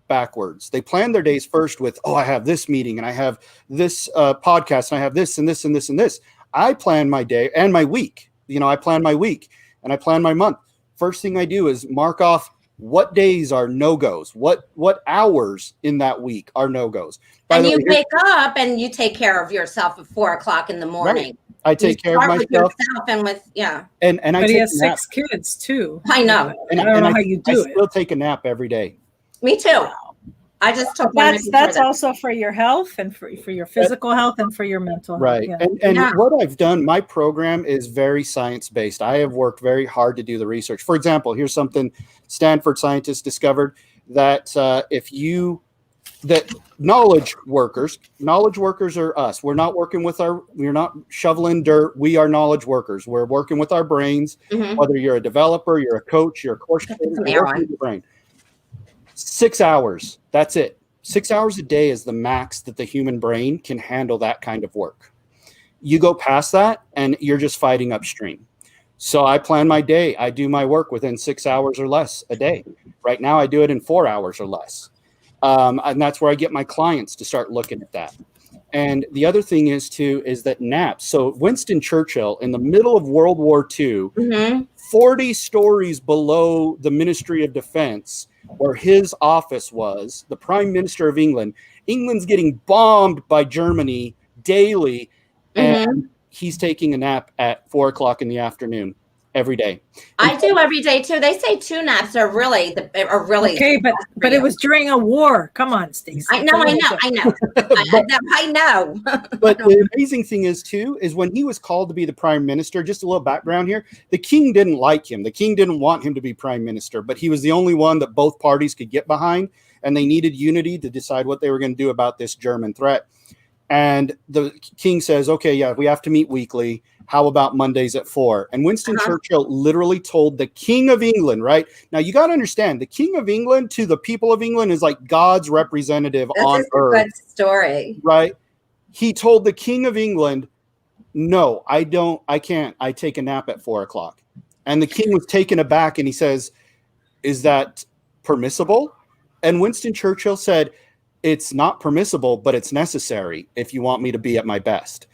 backwards. They plan their days first with, oh, I have this meeting and I have this podcast and I have this and this and this and this. I plan my day and my week. I plan my week and I plan my month. First thing I do is mark off what days are no-goes, what hours in that week are no-goes. And you wake up and you take care of yourself at 4:00 in the morning. Right. I take care of myself. With yourself and with, yeah. And I but take he has a nap. 6 kids too. I know. And I don't know how you do it. I still take a nap every day. Me too. I just took that's also for your health and for your physical health and for your mental health. Right. Yeah. And what I've done, my program is very science-based. I have worked very hard to do the research. For example, here's something Stanford scientists discovered that knowledge workers are us. We're not working with we're not shoveling dirt. We are knowledge workers. We're working with our brains, whether you're a developer, you're a coach, you're a course creator, you're working with your brain. 6 hours. That's it. 6 hours a day is the max that the human brain can handle that kind of work. You go past that and you're just fighting upstream. So I plan my day. I do my work within 6 hours or less a day. Right now I do it in 4 hours or less. And that's where I get my clients to start looking at that. And the other thing is that naps. So Winston Churchill in the middle of World War II, 40 stories below the Ministry of Defense, where his office was, the Prime Minister of England. England's getting bombed by Germany daily, and he's taking a nap at 4:00 in the afternoon every day. I do every day too. They say 2 naps are really okay, but it was during a war. Come on, Stacey. I know. I know. But the amazing thing is when he was called to be the prime minister, just a little background here, the king didn't like him. The king didn't want him to be prime minister, but he was the only one that both parties could get behind, and they needed unity to decide what they were going to do about this German threat. And the king says, okay, yeah, we have to meet weekly. How about Mondays at 4? And Winston Churchill literally told the King of England, right? Now, you got to understand, the King of England to the people of England is like God's representative on earth. That's a good story. Right? He told the King of England, no, I can't. I take a nap at 4:00. And the king was taken aback and he says, is that permissible? And Winston Churchill said, it's not permissible, but it's necessary if you want me to be at my best.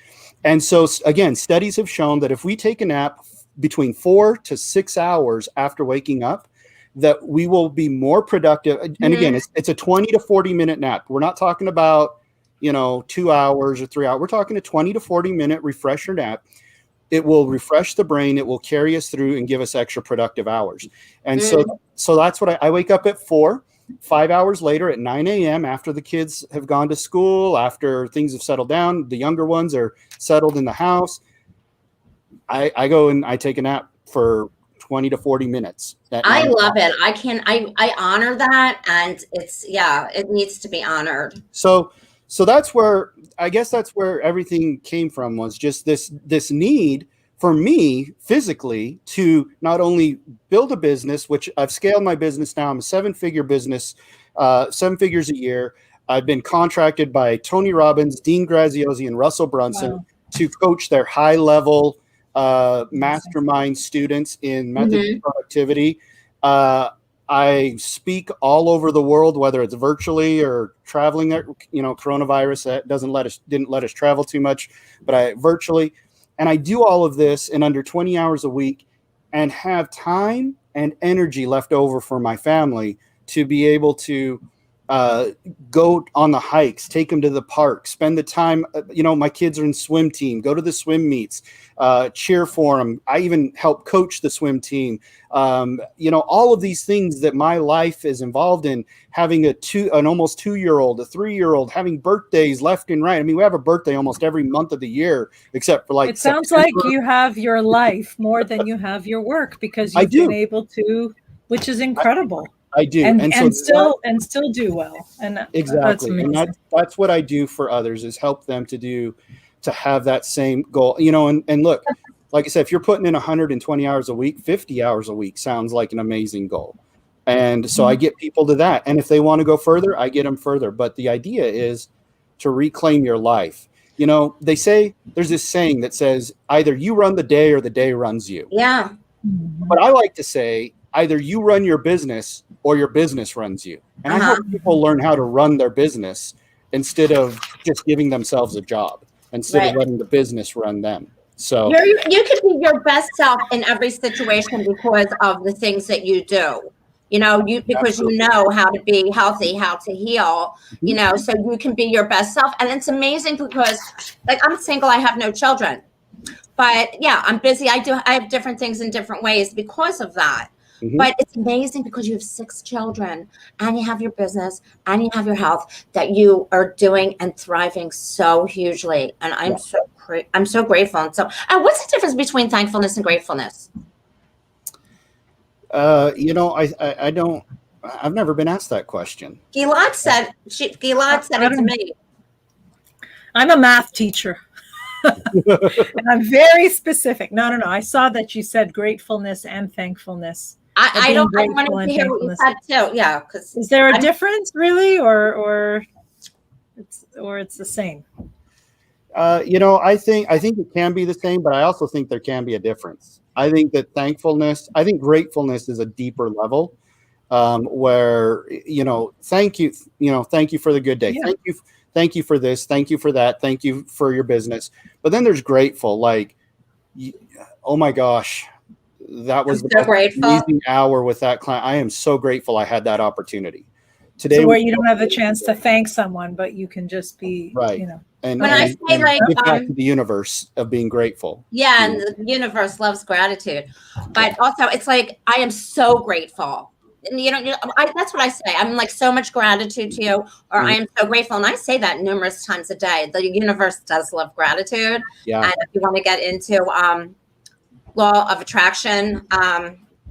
And so, again, studies have shown that if we take a nap between 4 to 6 hours after waking up, that we will be more productive. And again, it's a 20 to 40 minute nap. We're not talking about, 2 hours or 3 hours. We're talking a 20 to 40 minute refresher nap. It will refresh the brain. It will carry us through and give us extra productive hours. And so that's what I wake up at 4. 5 hours later at 9 a.m. after the kids have gone to school, after things have settled down, the younger ones are settled in the house, I go and I take a nap for 20 to 40 minutes. I love it. I honor that. And it needs to be honored. So that's where, I guess that's where everything came from, was just this need for me physically to not only build a business, which I've scaled my business now. I'm a 7-figure business, 7 figures a year. I've been contracted by Tony Robbins, Dean Graziosi, and Russell Brunson to coach their high-level mastermind students in methods of productivity. I speak all over the world, whether it's virtually or traveling. Coronavirus didn't let us travel too much, but virtually. And I do all of this in under 20 hours a week and have time and energy left over for my family to be able to go on the hikes, take them to the park, spend the time. My kids are in swim team, go to the swim meets, cheer for them. I even help coach the swim team. All of these things that my life is involved in, having an almost 2-year-old, a 3-year-old, having birthdays left and right. I mean, we have a birthday almost every month of the year, except for It sounds like you have your life more than you have your work, because you've been able to, which is incredible. I do, and still do well, and exactly, and that's what I do for others, is help them to have that same goal. And look, like I said, if you're putting in 120 hours a week, 50 hours a week sounds like an amazing goal, and so I get people to that. And if they want to go further, I get them further. But the idea is to reclaim your life. They say, there's this saying that says, either you run the day or the day runs you. Yeah. But I like to say, either you run your business or your business runs you. And I hope people learn how to run their business instead of just giving themselves a job, instead of letting the business run them. So you can be your best self in every situation because of the things that you do. Because you know how to be healthy, how to heal, so you can be your best self. And it's amazing because, like, I'm single, I have no children. But yeah, I'm busy. I have different things in different ways because of that. But it's amazing because you have 6 children and you have your business and you have your health, that you are doing and thriving so hugely. And I'm so grateful. And what's the difference between thankfulness and gratefulness? I don't. I've never been asked that question. Gilad said it to me. I'm a math teacher. And I'm very specific. No. I saw that you said gratefulness and thankfulness. I wanted to hear what you said too. Yeah, because is there a difference really, or it's the same? I think it can be the same, but I also think there can be a difference. I think that gratefulness is a deeper level, where thank you for the good day. Yeah. Thank you for this. Thank you for that. Thank you for your business. But then there's grateful, like, oh my gosh, that was the most amazing hour with that client. I am so grateful I had that opportunity today. So where you don't have a chance to thank someone, but you can just be right. And when I say give back to the universe of being grateful. Yeah, and the universe loves gratitude. But also, it's like, I am so grateful. And that's what I say. I'm like, so much gratitude to you, or I am so grateful. And I say that numerous times a day. The universe does love gratitude. Yeah. And if you want to get into law of attraction,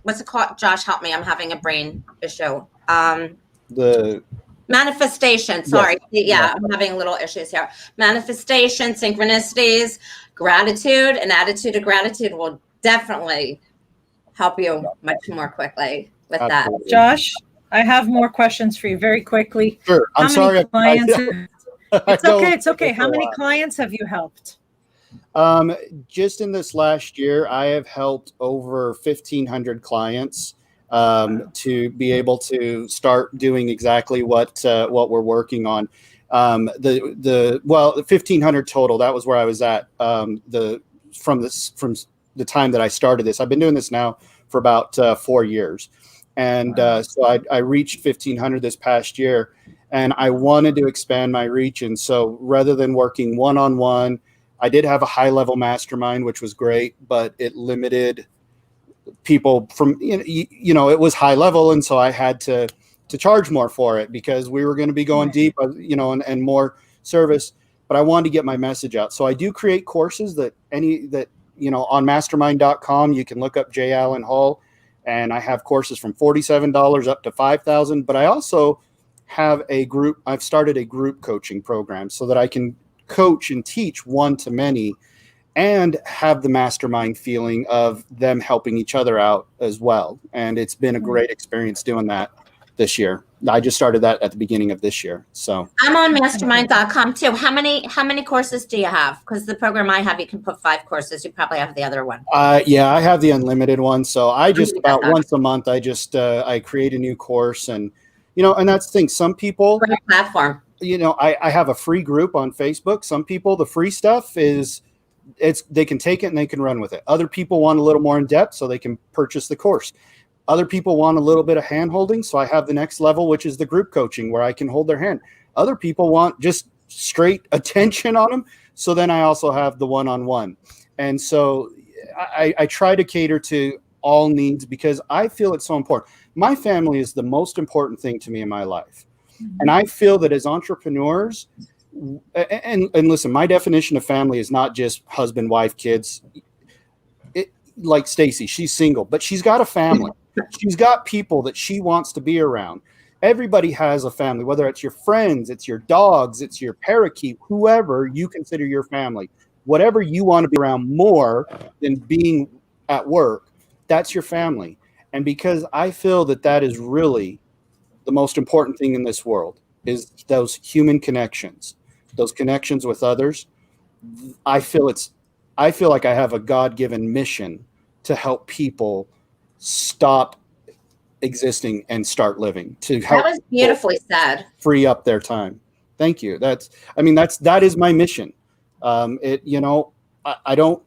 what's it called? Josh, help me. I'm having a brain issue. The manifestation. Sorry. Yeah, I'm having little issues here. Manifestation, synchronicities, gratitude, an attitude of gratitude will definitely help you much more quickly with that. Josh, I have more questions for you very quickly. Sure. I'm sorry. It's okay. How many clients have you helped? Just in this last year, I have helped over 1,500 clients to be able to start doing exactly what we're working on. The 1,500 total. That was where I was at. From the time that I started this, I've been doing this now for about 4 years, and so I reached 1,500 this past year, and I wanted to expand my reach. And so rather than working one-on-one, I did have a high-level mastermind, which was great, but it limited people from, it was high level. And so I had to charge more for it because we were going to be going deep, and more service, but I wanted to get my message out. So I do create courses that on mastermind.com, you can look up J. Allen Hull, and I have courses from $47 up to $5,000, but I also have I've started a group coaching program so that I can coach and teach one-to-many and have the mastermind feeling of them helping each other out as well. And it's been a great experience doing that this year. I just started that at the beginning of this year. So I'm on mastermind.com too. How many courses do you have? Because the program I have, you can put 5 courses. You probably have the other one. Yeah, I have the unlimited one. So I just about once a month, I create a new course, and and that's the thing. Some people, great platform. I have a free group on Facebook. Some people, the free stuff they can take it and they can run with it. Other people want a little more in depth, so they can purchase the course. Other people want a little bit of hand holding. So I have the next level, which is the group coaching, where I can hold their hand. Other people want just straight attention on them. So then I also have the one-on-one. And so I try to cater to all needs because I feel it's so important. My family is the most important thing to me in my life. And I feel that as entrepreneurs, and listen, my definition of family is not just husband, wife, kids. Like Stacy, she's single, but she's got a family. She's got people that she wants to be around. Everybody has a family, whether it's your friends, it's your dogs, it's your parakeet, whoever you consider your family. Whatever you want to be around more than being at work, that's your family. And because I feel that that is really the most important thing in this world is those human connections, those connections with others. I feel like I have a God-given mission to help people stop existing and start living, to help. That was beautifully said. Free up their time. Thank you. That is my mission. I don't,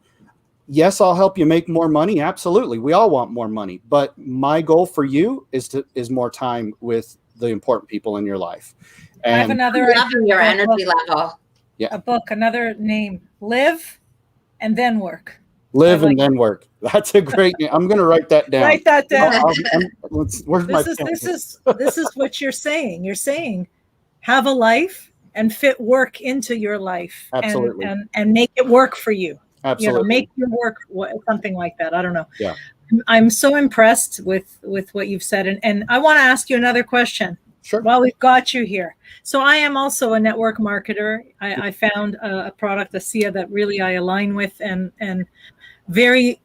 yes, I'll help you make more money. Absolutely. We all want more money, but my goal for you is more time with the important people in your life. And I have another loving your energy level. Yeah. A book, another name, Live and Then Work. Live and Then Work. That's a great name. I'm going to write that down. Write that down. Where's my pen? This is what you're saying. You're saying have a life and fit work into your life. Absolutely. And make it work for you. Absolutely. Make your work something like that. I don't know. Yeah. I'm so impressed with what you've said. And I want to ask you another question. Sure. While we've got you here. So I am also a network marketer. I found a product, ASEA, that really I align with and very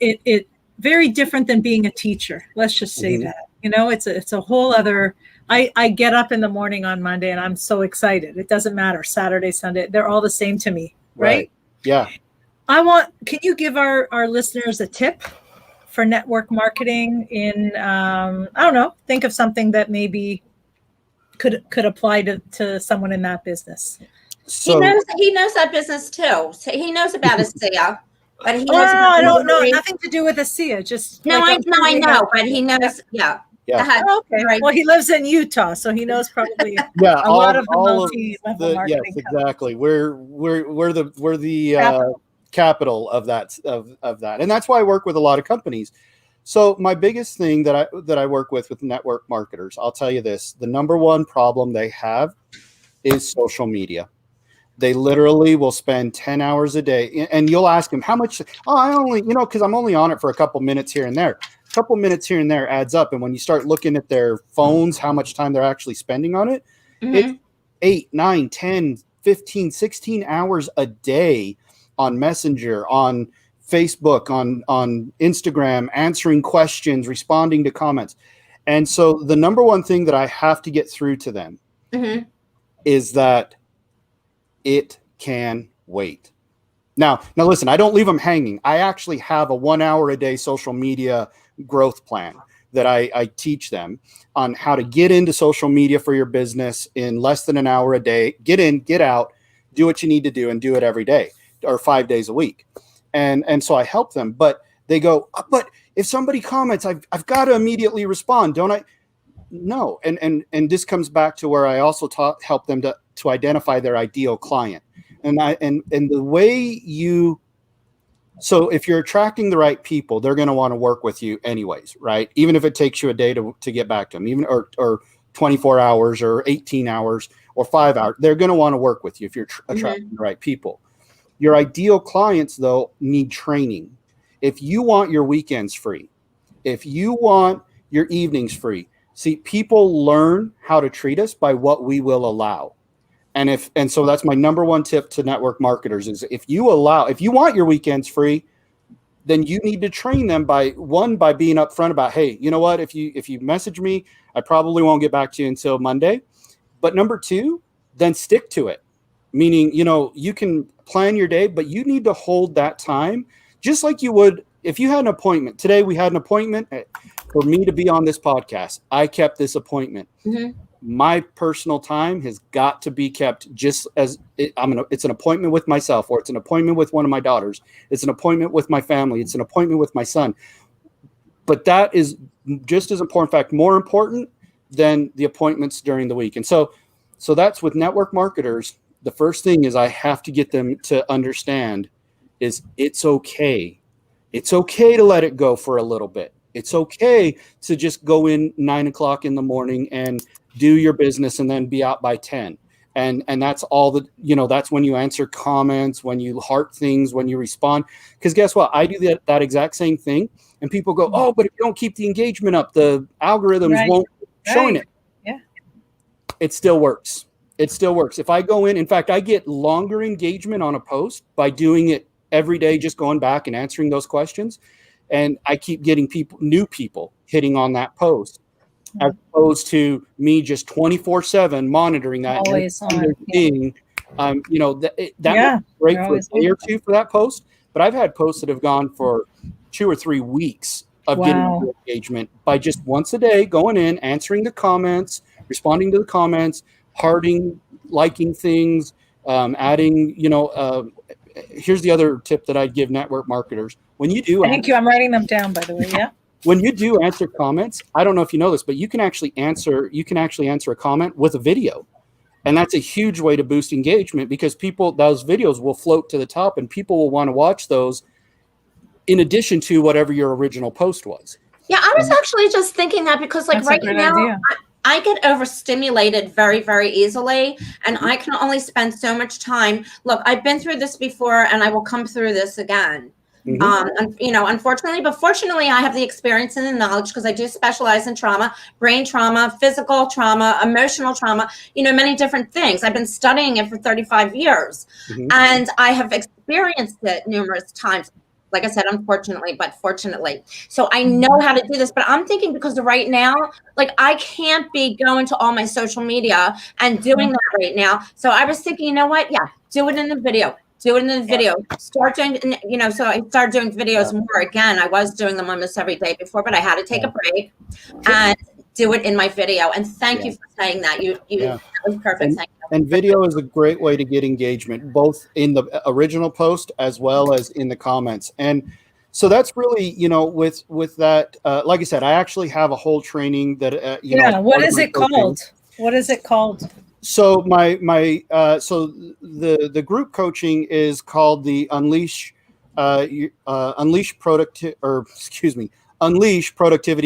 different than being a teacher. Let's just say that. It's a whole other. I get up in the morning on Monday and I'm so excited. It doesn't matter. Saturday, Sunday, they're all the same to me. Right? Yeah. Can you give our listeners a tip for network marketing in, I don't know, think of something that maybe could apply to someone in that business. So he knows that business too. So he knows about ASEA, but he knows I don't know, nothing to do with ASEA. Just I know, but he knows. Yeah. Oh, okay. Right. Well, he lives in Utah, so he knows probably a lot of the multi-level marketing. Yes, exactly. We're the capital of that, and that's why I work with a lot of companies. So my biggest thing that I work with network marketers, I'll tell you this: the number one problem they have is social media. They literally will spend 10 hours a day, and you'll ask them how much. Oh, I only, because I'm only on it for a couple minutes here and there. A couple minutes here and there adds up, and when you start looking at their phones, how much time they're actually spending on it, it's 8, 9, 10, 15, 16 hours a day on Messenger, on Facebook, on Instagram, answering questions, responding to comments. And so the number one thing that I have to get through to them is that it can wait. Now listen, I don't leave them hanging. I actually have a 1 hour a day social media growth plan that I teach them on how to get into social media for your business in less than an hour a day. Get in, get out, do what you need to do, and do it every day or 5 days a week. And so I help them, but they go, but if somebody comments, I've got to immediately respond, don't I? No. And this comes back to where I also help them to identify their ideal client. And the way so if you're attracting the right people, they're going to want to work with you anyways, right? Even if it takes you a day to get back to them, even or 24 hours or 18 hours or 5 hours, they're going to want to work with you if you're attracting the right people. Your ideal clients, though, need training. If you want your weekends free, if you want your evenings free, see, people learn how to treat us by what we will allow. And so that's my number one tip to network marketers is if you want your weekends free, then you need to train them by being upfront about, hey, you know what, if you message me, I probably won't get back to you until Monday. But number two, then stick to it. Meaning, you can plan your day, but you need to hold that time just like you would if you had an appointment. Today we had an appointment for me to be on this podcast. I kept this appointment. My personal time has got to be kept just as it's an appointment with myself, or it's an appointment with one of my daughters. It's an appointment with my family. It's an appointment with my son. But that is just as important, in fact, more important than the appointments during the week. And so that's with network marketers. The first thing is I have to get them to understand is it's okay. It's okay to let it go for a little bit. It's okay to just go in 9 o'clock in the morning and do your business and then be out by 10. And that's all that, that's when you answer comments, when you heart things, when you respond. Because guess what? I do that exact same thing. And people go, oh, but if you don't keep the engagement up, the algorithms won't showing it. Yeah. It still works. It still works. If I go in fact, I get longer engagement on a post by doing it every day, just going back and answering those questions. And I keep getting new people hitting on that post, as opposed to me just 24/7 monitoring that. Always on. That was great for a day or two for that post. But I've had posts that have gone for 2 or 3 weeks of getting engagement by just once a day going in, answering the comments, responding to the comments, hearting, liking things, adding, here's the other tip that I'd give network marketers. When you do, thank you. I'm writing them down, by the way. Yeah. When you do answer comments, I don't know if you know this, but you can actually answer a comment with a video. And that's a huge way to boost engagement because those videos will float to the top and people will want to watch those in addition to whatever your original post was. Yeah, I was actually just thinking that because like right now, I get overstimulated very, very easily, and I can only spend so much time. Look, I've been through this before, and I will come through this again. Unfortunately, but fortunately, I have the experience and the knowledge because I do specialize in trauma, brain trauma, physical trauma, emotional trauma, many different things. I've been studying it for 35 years, and I have experienced it numerous times. Like I said, unfortunately, but fortunately. So I know how to do this, but I'm thinking because right now, like I can't be going to all my social media and doing that right now. So I was thinking, you know what? Yeah, do it in the video. Do it in the video. Start doing, so I started doing videos more again. I was doing them almost every day before, but I had to take a break and do it in my video. And thank you for saying that. That was perfect. Thank you. And video is a great way to get engagement, both in the original post as well as in the comments. And so that's really, with that, like I said, I actually have a whole training that, what is it called? What is it called? So the group coaching is called the Unleash Productivity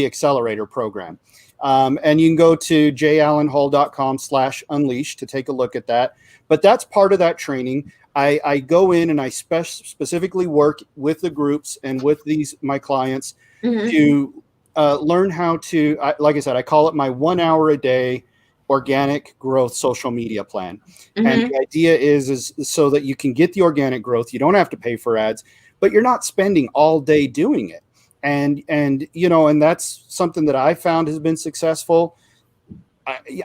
Accelerator Program. And you can go tojallenhull.com/unleash to take a look at that. But that's part of that training. I go in and I specifically work with the groups and with my clients to learn how to, like I said, I call it my 1 hour a day organic growth social media plan. And the idea is so that you can get the organic growth. You don't have to pay for ads, but you're not spending all day doing it. And that's something that I found has been successful.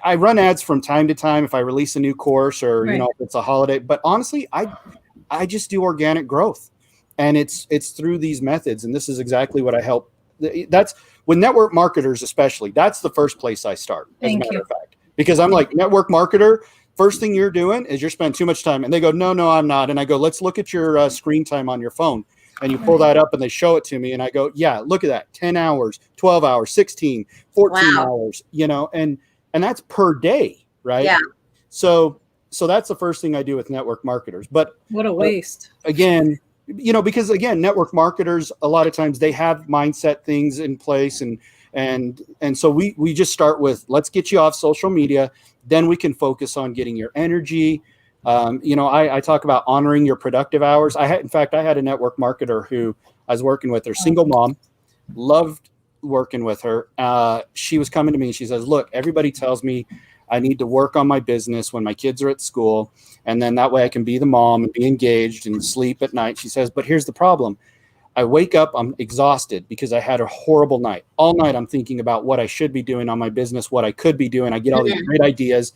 I run ads from time to time if I release a new course or, if it's a holiday, but honestly, I just do organic growth and it's through these methods. And this is exactly what I help. That's with network marketers, especially, that's the first place I start, as a matter of fact, because I'm like, network marketer, first thing you're doing is you're spending too much time. And they go, no, I'm not. And I go, let's look at your screen time on your phone. And you pull that up and they show it to me. And I go, yeah, look at that. 10 hours, 12 hours, 16, 14 hours, and that's per day. Right. Yeah. So that's the first thing I do with network marketers. But what a waste. Again, because network marketers, a lot of times they have mindset things in place. And so we just start with, let's get you off social media. Then we can focus on getting your energy. I talk about honoring your productive hours. I had a network marketer who I was working with, her single mom, loved working with her. She was coming to me and she says, look, everybody tells me I need to work on my business when my kids are at school. And then that way I can be the mom and be engaged and sleep at night. She says, but here's the problem. I wake up, I'm exhausted because I had a horrible night. All night I'm thinking about what I should be doing on my business, what I could be doing. I get all these great ideas.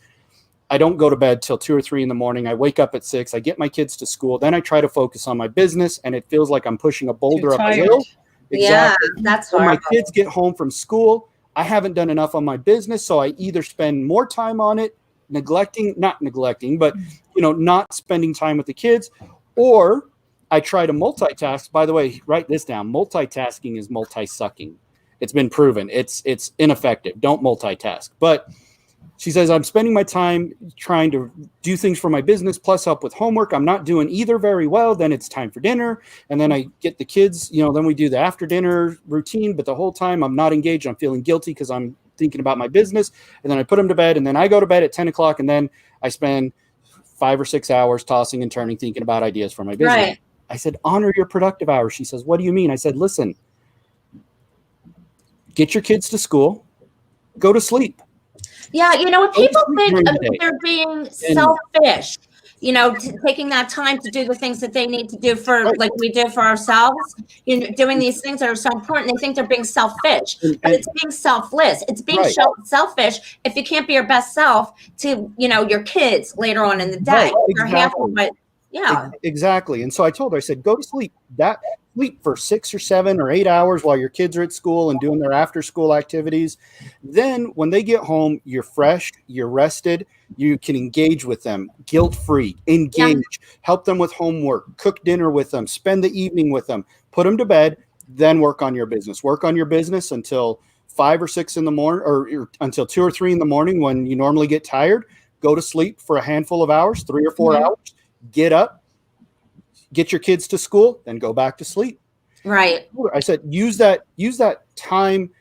I don't go to bed till 2 or 3 in the morning. I wake up at 6. I get my kids to school. Then I try to focus on my business, and it feels like I'm pushing a boulder up a hill. Exactly. Yeah, that's when horrible. my kids get home from school, I haven't done enough on my business, so I either spend more time on it, not spending time with the kids, or I try to multitask. By the way, write this down. Multitasking is multi-sucking. It's been proven. It's ineffective. Don't multitask. But she says, I'm spending my time trying to do things for my business, plus help with homework. I'm not doing either very well. Then it's time for dinner. And then I get the kids, then we do the after dinner routine. But the whole time I'm not engaged. I'm feeling guilty because I'm thinking about my business. And then I put them to bed. And then I go to bed at 10 o'clock. And then I spend 5 or 6 hours tossing and turning, thinking about ideas for my business. Right. I said, honor your productive hours. She says, what do you mean? I said, listen, get your kids to school, go to sleep. Yeah, what people think during of the day. they're being selfish, taking that time to do the things that they need to do for, Right. like we do for ourselves, doing these things that are so important. They think they're being selfish, but it's being selfless. It's being Right. selfish if you can't be your best self to, your kids later on in the day. Right, They're exactly. half of it. Yeah. Exactly. And so I told her, I said, go to sleep. Sleep for 6 or 7 or 8 hours while your kids are at school and doing their after school activities. Then when they get home, you're fresh, you're rested, you can engage with them, guilt-free, engage, help them with homework, cook dinner with them, spend the evening with them, put them to bed, then work on your business. Work on your business until 5 or 6 in the morning, or until 2 or 3 in the morning when you normally get tired. Go to sleep for a handful of hours, 3 or 4 hours, get up, get your kids to school, then go back to sleep. Right. I said, use that time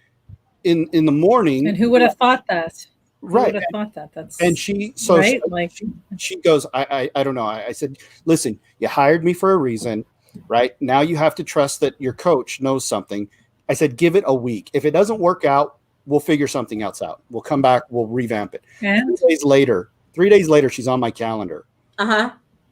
in the morning. And who would have thought that? Who Right. would have thought that? That's And she right. Like, she goes, I don't know. I said, listen, you hired me for a reason, right? Now you have to trust that your coach knows something. I said, give it a week. If it doesn't work out, we'll figure something else out. We'll come back, we'll revamp it. and 3 days later, she's on my calendar. Uh-huh.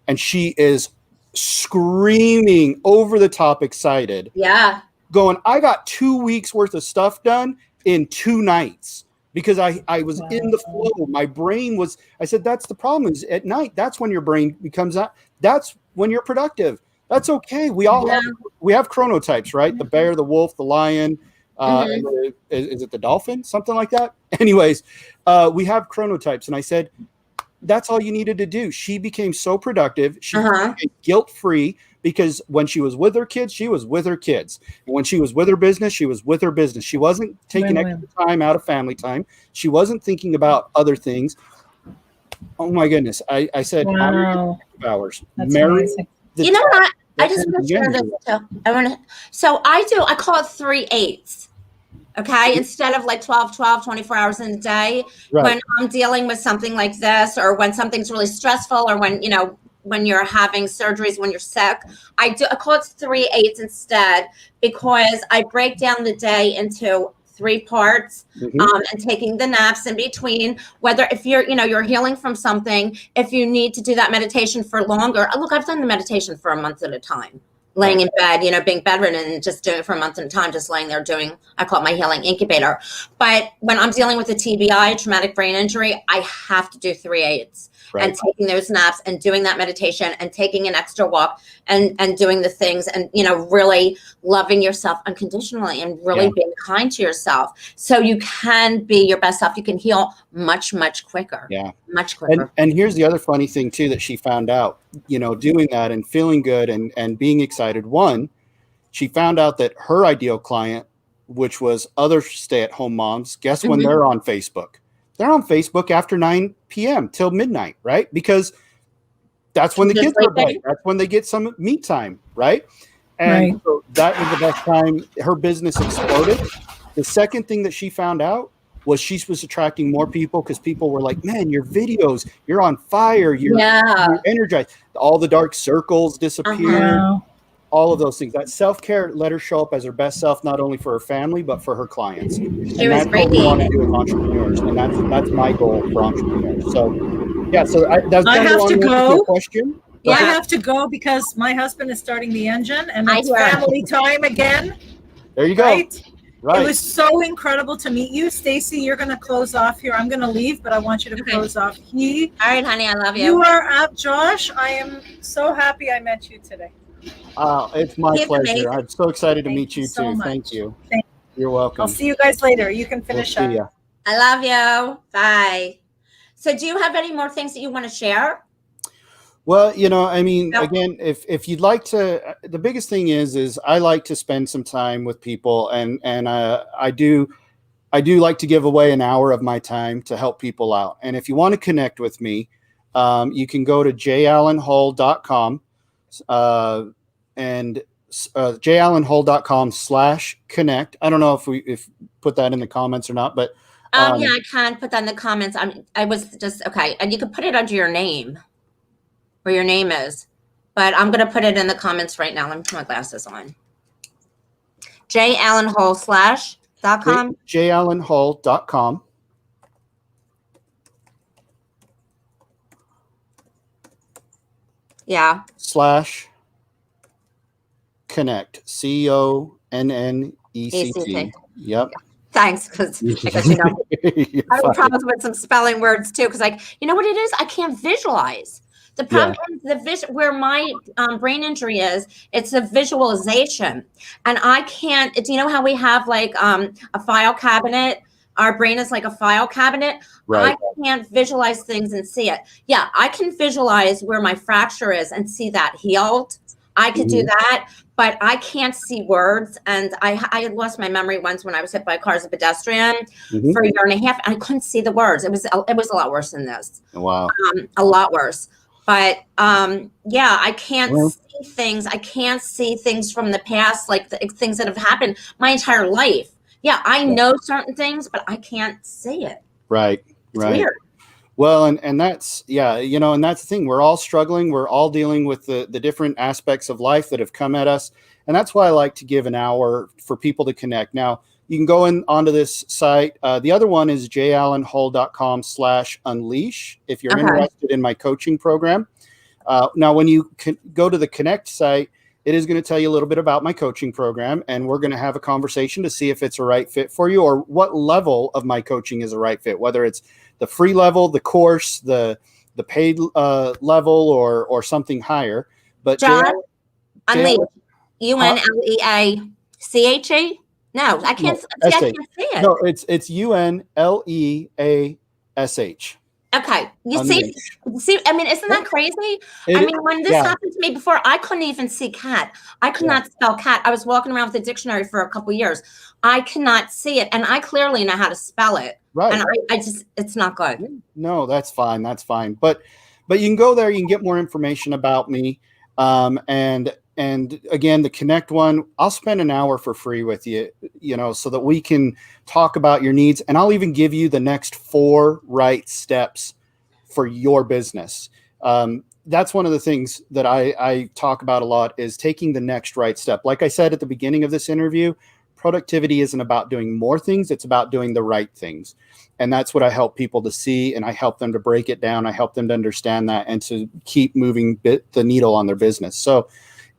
And she is screaming, over the top excited, Yeah. going, I got 2 weeks worth of stuff done in 2 nights because I was in the flow. My brain was, I said, that's the problem, is at night, that's when your brain becomes out. That's when you're productive. That's okay. We all have chronotypes, right? The bear, the wolf, the lion, and is it the dolphin? Something like that. Anyways, we have chronotypes. And I said, that's all you needed to do. She became so productive. She became guilt-free because when she was with her kids, she was with her kids. And when she was with her business, she was with her business. She wasn't taking extra time out of family time. She wasn't thinking about other things. Oh my goodness. I said, hours. That's Marry amazing. You know what? I just and want to share this too. I call it 3 8s. Okay. Instead of like 12, 24 hours in a day, Right. when I'm dealing with something like this, or when something's really stressful, or when you're having surgeries, when you're sick, I call it 3 8s instead, because I break down the day into 3 parts, and taking the naps in between, whether if you're healing from something, if you need to do that meditation for longer. Look, I've done the meditation for a month at a time, laying in bed, being bedridden and just doing it for a month at a time, just laying there I call it my healing incubator. But when I'm dealing with a TBI, traumatic brain injury, I have to do 3 8s. Right. And taking those naps and doing that meditation and taking an extra walk and doing the things and, really loving yourself unconditionally and really being kind to yourself. So you can be your best self. You can heal much, much quicker. Yeah. Much quicker. And here's the other funny thing too, that she found out, doing that and feeling good and being excited. One, she found out that her ideal client, which was other stay-at-home moms, guess when they're on Facebook? They're on Facebook after 9 p.m. till midnight, right? Because that's when the kids are bed. That's when they get some me time, right? And so that was the best time. Her business exploded. The second thing that she found out was she was attracting more people because people were like, man, your videos, you're on fire. You're energized. All the dark circles disappeared. All of those things. That self-care let her show up as her best self, not only for her family, but for her clients. And that's what we want to do with entrepreneurs. And that's my goal for entrepreneurs. So, yeah, that's I have to go. Question. I have to go because my husband is starting the engine and it's family time again. There you go. Right. It was so incredible to meet you. Stacy, you're going to close off here. I'm going to leave, but I want you to close off. All right, honey, I love you. You are up, Josh. I am so happy I met you today. It's my pleasure. Amazing. I'm so excited to meet you so too. much. Thank you. Thank You're welcome. I'll see you guys later. You can finish up. See ya. I love you. Bye. So do you have any more things that you want to share? Well, I mean, Yep. again, if you'd like to, the biggest thing is I like to spend some time with people, and I do like to give away an hour of my time to help people out. And if you want to connect with me, you can go tojallenhull.com and jallenhull.com/connect. I don't know if put that in the comments or not, but Yeah, I can put that in the comments. I was just okay, and you can put it under your name, where your name is. But I'm gonna put it in the comments right now. Let me put my glasses on. jallenhull.com. jallenhull.com Yeah. /connect CONNECT. Yep. Thanks, because I guess I have problems with some spelling words too. Because you know what it is? I can't visualize. The problem is where my brain injury is. It's a visualization, and I can't. Do you know how we have like a file cabinet? Our brain is like a file cabinet. Right. I can't visualize things and see it. Yeah, I can visualize where my fracture is and see that healed. I could do that, but I can't see words. And I lost my memory once when I was hit by a car as a pedestrian for a year and a half. And I couldn't see the words. It was a lot worse than this. Wow. A lot worse. But yeah, I can't see things. I can't see things from the past, like things that have happened my entire life. Yeah, I know certain things, but I can't see it. Right. It's weird. Well, and that's, and that's the thing. We're all struggling. We're all dealing with the different aspects of life that have come at us. And that's why I like to give an hour for people to connect. Now, you can go onto this site. The other one is jallenhull.com/unleash if you're interested in my coaching program. Now, when you go to the Connect site, it is going to tell you a little bit about my coaching program, and we're going to have a conversation to see if it's a right fit for you or what level of my coaching is a right fit, whether it's the free level, the course, the paid level, or something higher. But John, Unleash, UNLEACHE? No, I can't. I can't see it. No, it's UNLEASH. Okay, you see. I mean, isn't that crazy? I mean, when this happened to me before, I couldn't even see cat. I could not spell cat. I was walking around with a dictionary for a couple of years. I cannot see it, and I clearly know how to spell it. Right. And I just, it's not good. No, that's fine. That's fine. But you can go there. You can get more information about me. And again, the Connect one, I'll spend an hour for free with you, so that we can talk about your needs. And I'll even give you the next 4 right steps for your business. That's one of the things that I talk about a lot is taking the next right step. Like I said at the beginning of this interview, productivity isn't about doing more things. It's about doing the right things. And that's what I help people to see. And I help them to break it down. I help them to understand that and to keep moving the needle on their business. So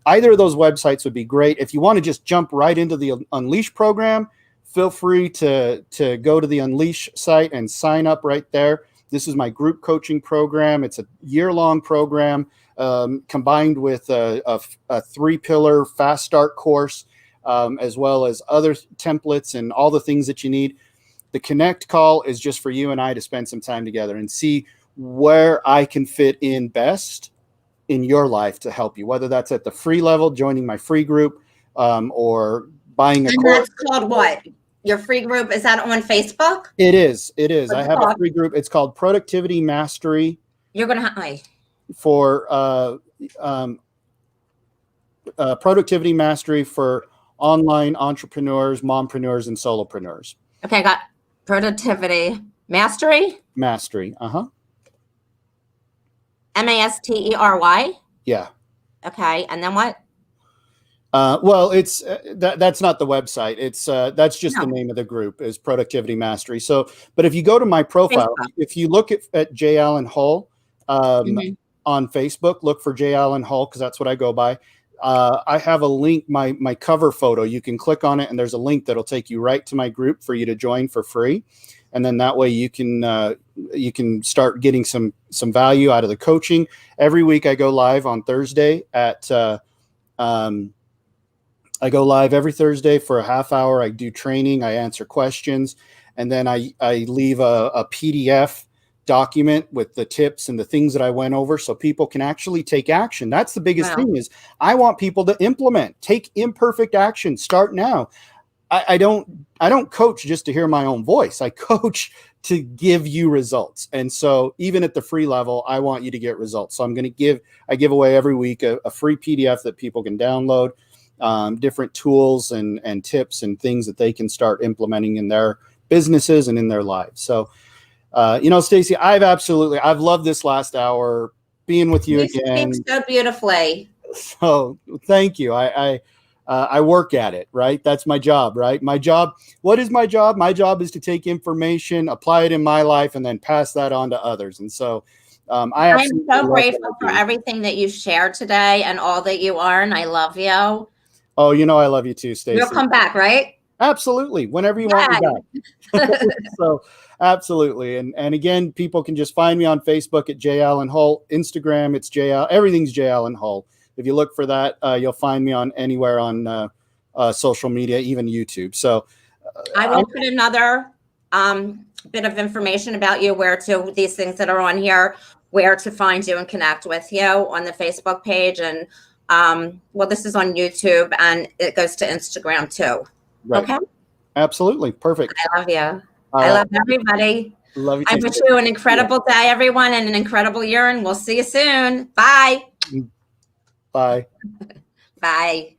either of those websites would be great. If you want to just jump right into the Unleash program, feel free to go to the Unleash site and sign up right there. This is my group coaching program. It's a year-long program combined with a 3-pillar fast start course, as well as other templates and all the things that you need. The Connect call is just for you and I to spend some time together and see where I can fit in best in your life to help you, whether that's at the free level, joining my free group, or buying a course. That's called what? Your free group? Is that on Facebook? It is. What's I have a free group. It's called Productivity Mastery. You're going to for Productivity Mastery for online entrepreneurs, mompreneurs, and solopreneurs. Okay, I got Productivity Mastery. Mastery. Mastery. Yeah. Okay, and then what? Well, it's that's not the website. It's that's just the name of the group is Productivity Mastery. So, but if you go to my profile, if you look at J. Allen Hull on Facebook, look for J. Allen Hull because that's what I go by. I have a link, my cover photo. You can click on it, and there's a link that'll take you right to my group for you to join for free. And then that way you can start getting some value out of the coaching. Every week I go live on Thursday at I go live every Thursday for a half hour. I do training, I answer questions, and then I leave a PDF document with the tips and the things that I went over so people can actually take action. That's the biggest thing is I want people to implement, take imperfect action, start now. I don't coach just to hear my own voice. I coach to give you results. And so even at the free level, I want you to get results. So I give away every week a free PDF that people can download, different tools and tips and things that they can start implementing in their businesses and in their lives. So, Stacy, I've loved this last hour being with you again. Speak so beautifully. So thank you. I work at it, right? That's my job, right? My job. What is my job? My job is to take information, apply it in my life, and then pass that on to others. And so I'm so grateful for everything that you shared today and all that you are. And I love you. Oh, I love you too, Stacey. You'll come back, right? Absolutely. Whenever you want me back. So absolutely. And again, people can just find me on Facebook at J. Allen Hull, Instagram, it's everything's J. Allen Hull. If you look for that, you'll find me on anywhere on social media, even YouTube. So I will put another bit of information about you, these things that are on here, where to find you and connect with you on the Facebook page. And this is on YouTube and it goes to Instagram too. Right. Okay. Absolutely. Perfect. I love you. I love everybody. Love you too. I wish you an incredible day, everyone, and an incredible year. And we'll see you soon. Bye. Bye. Bye.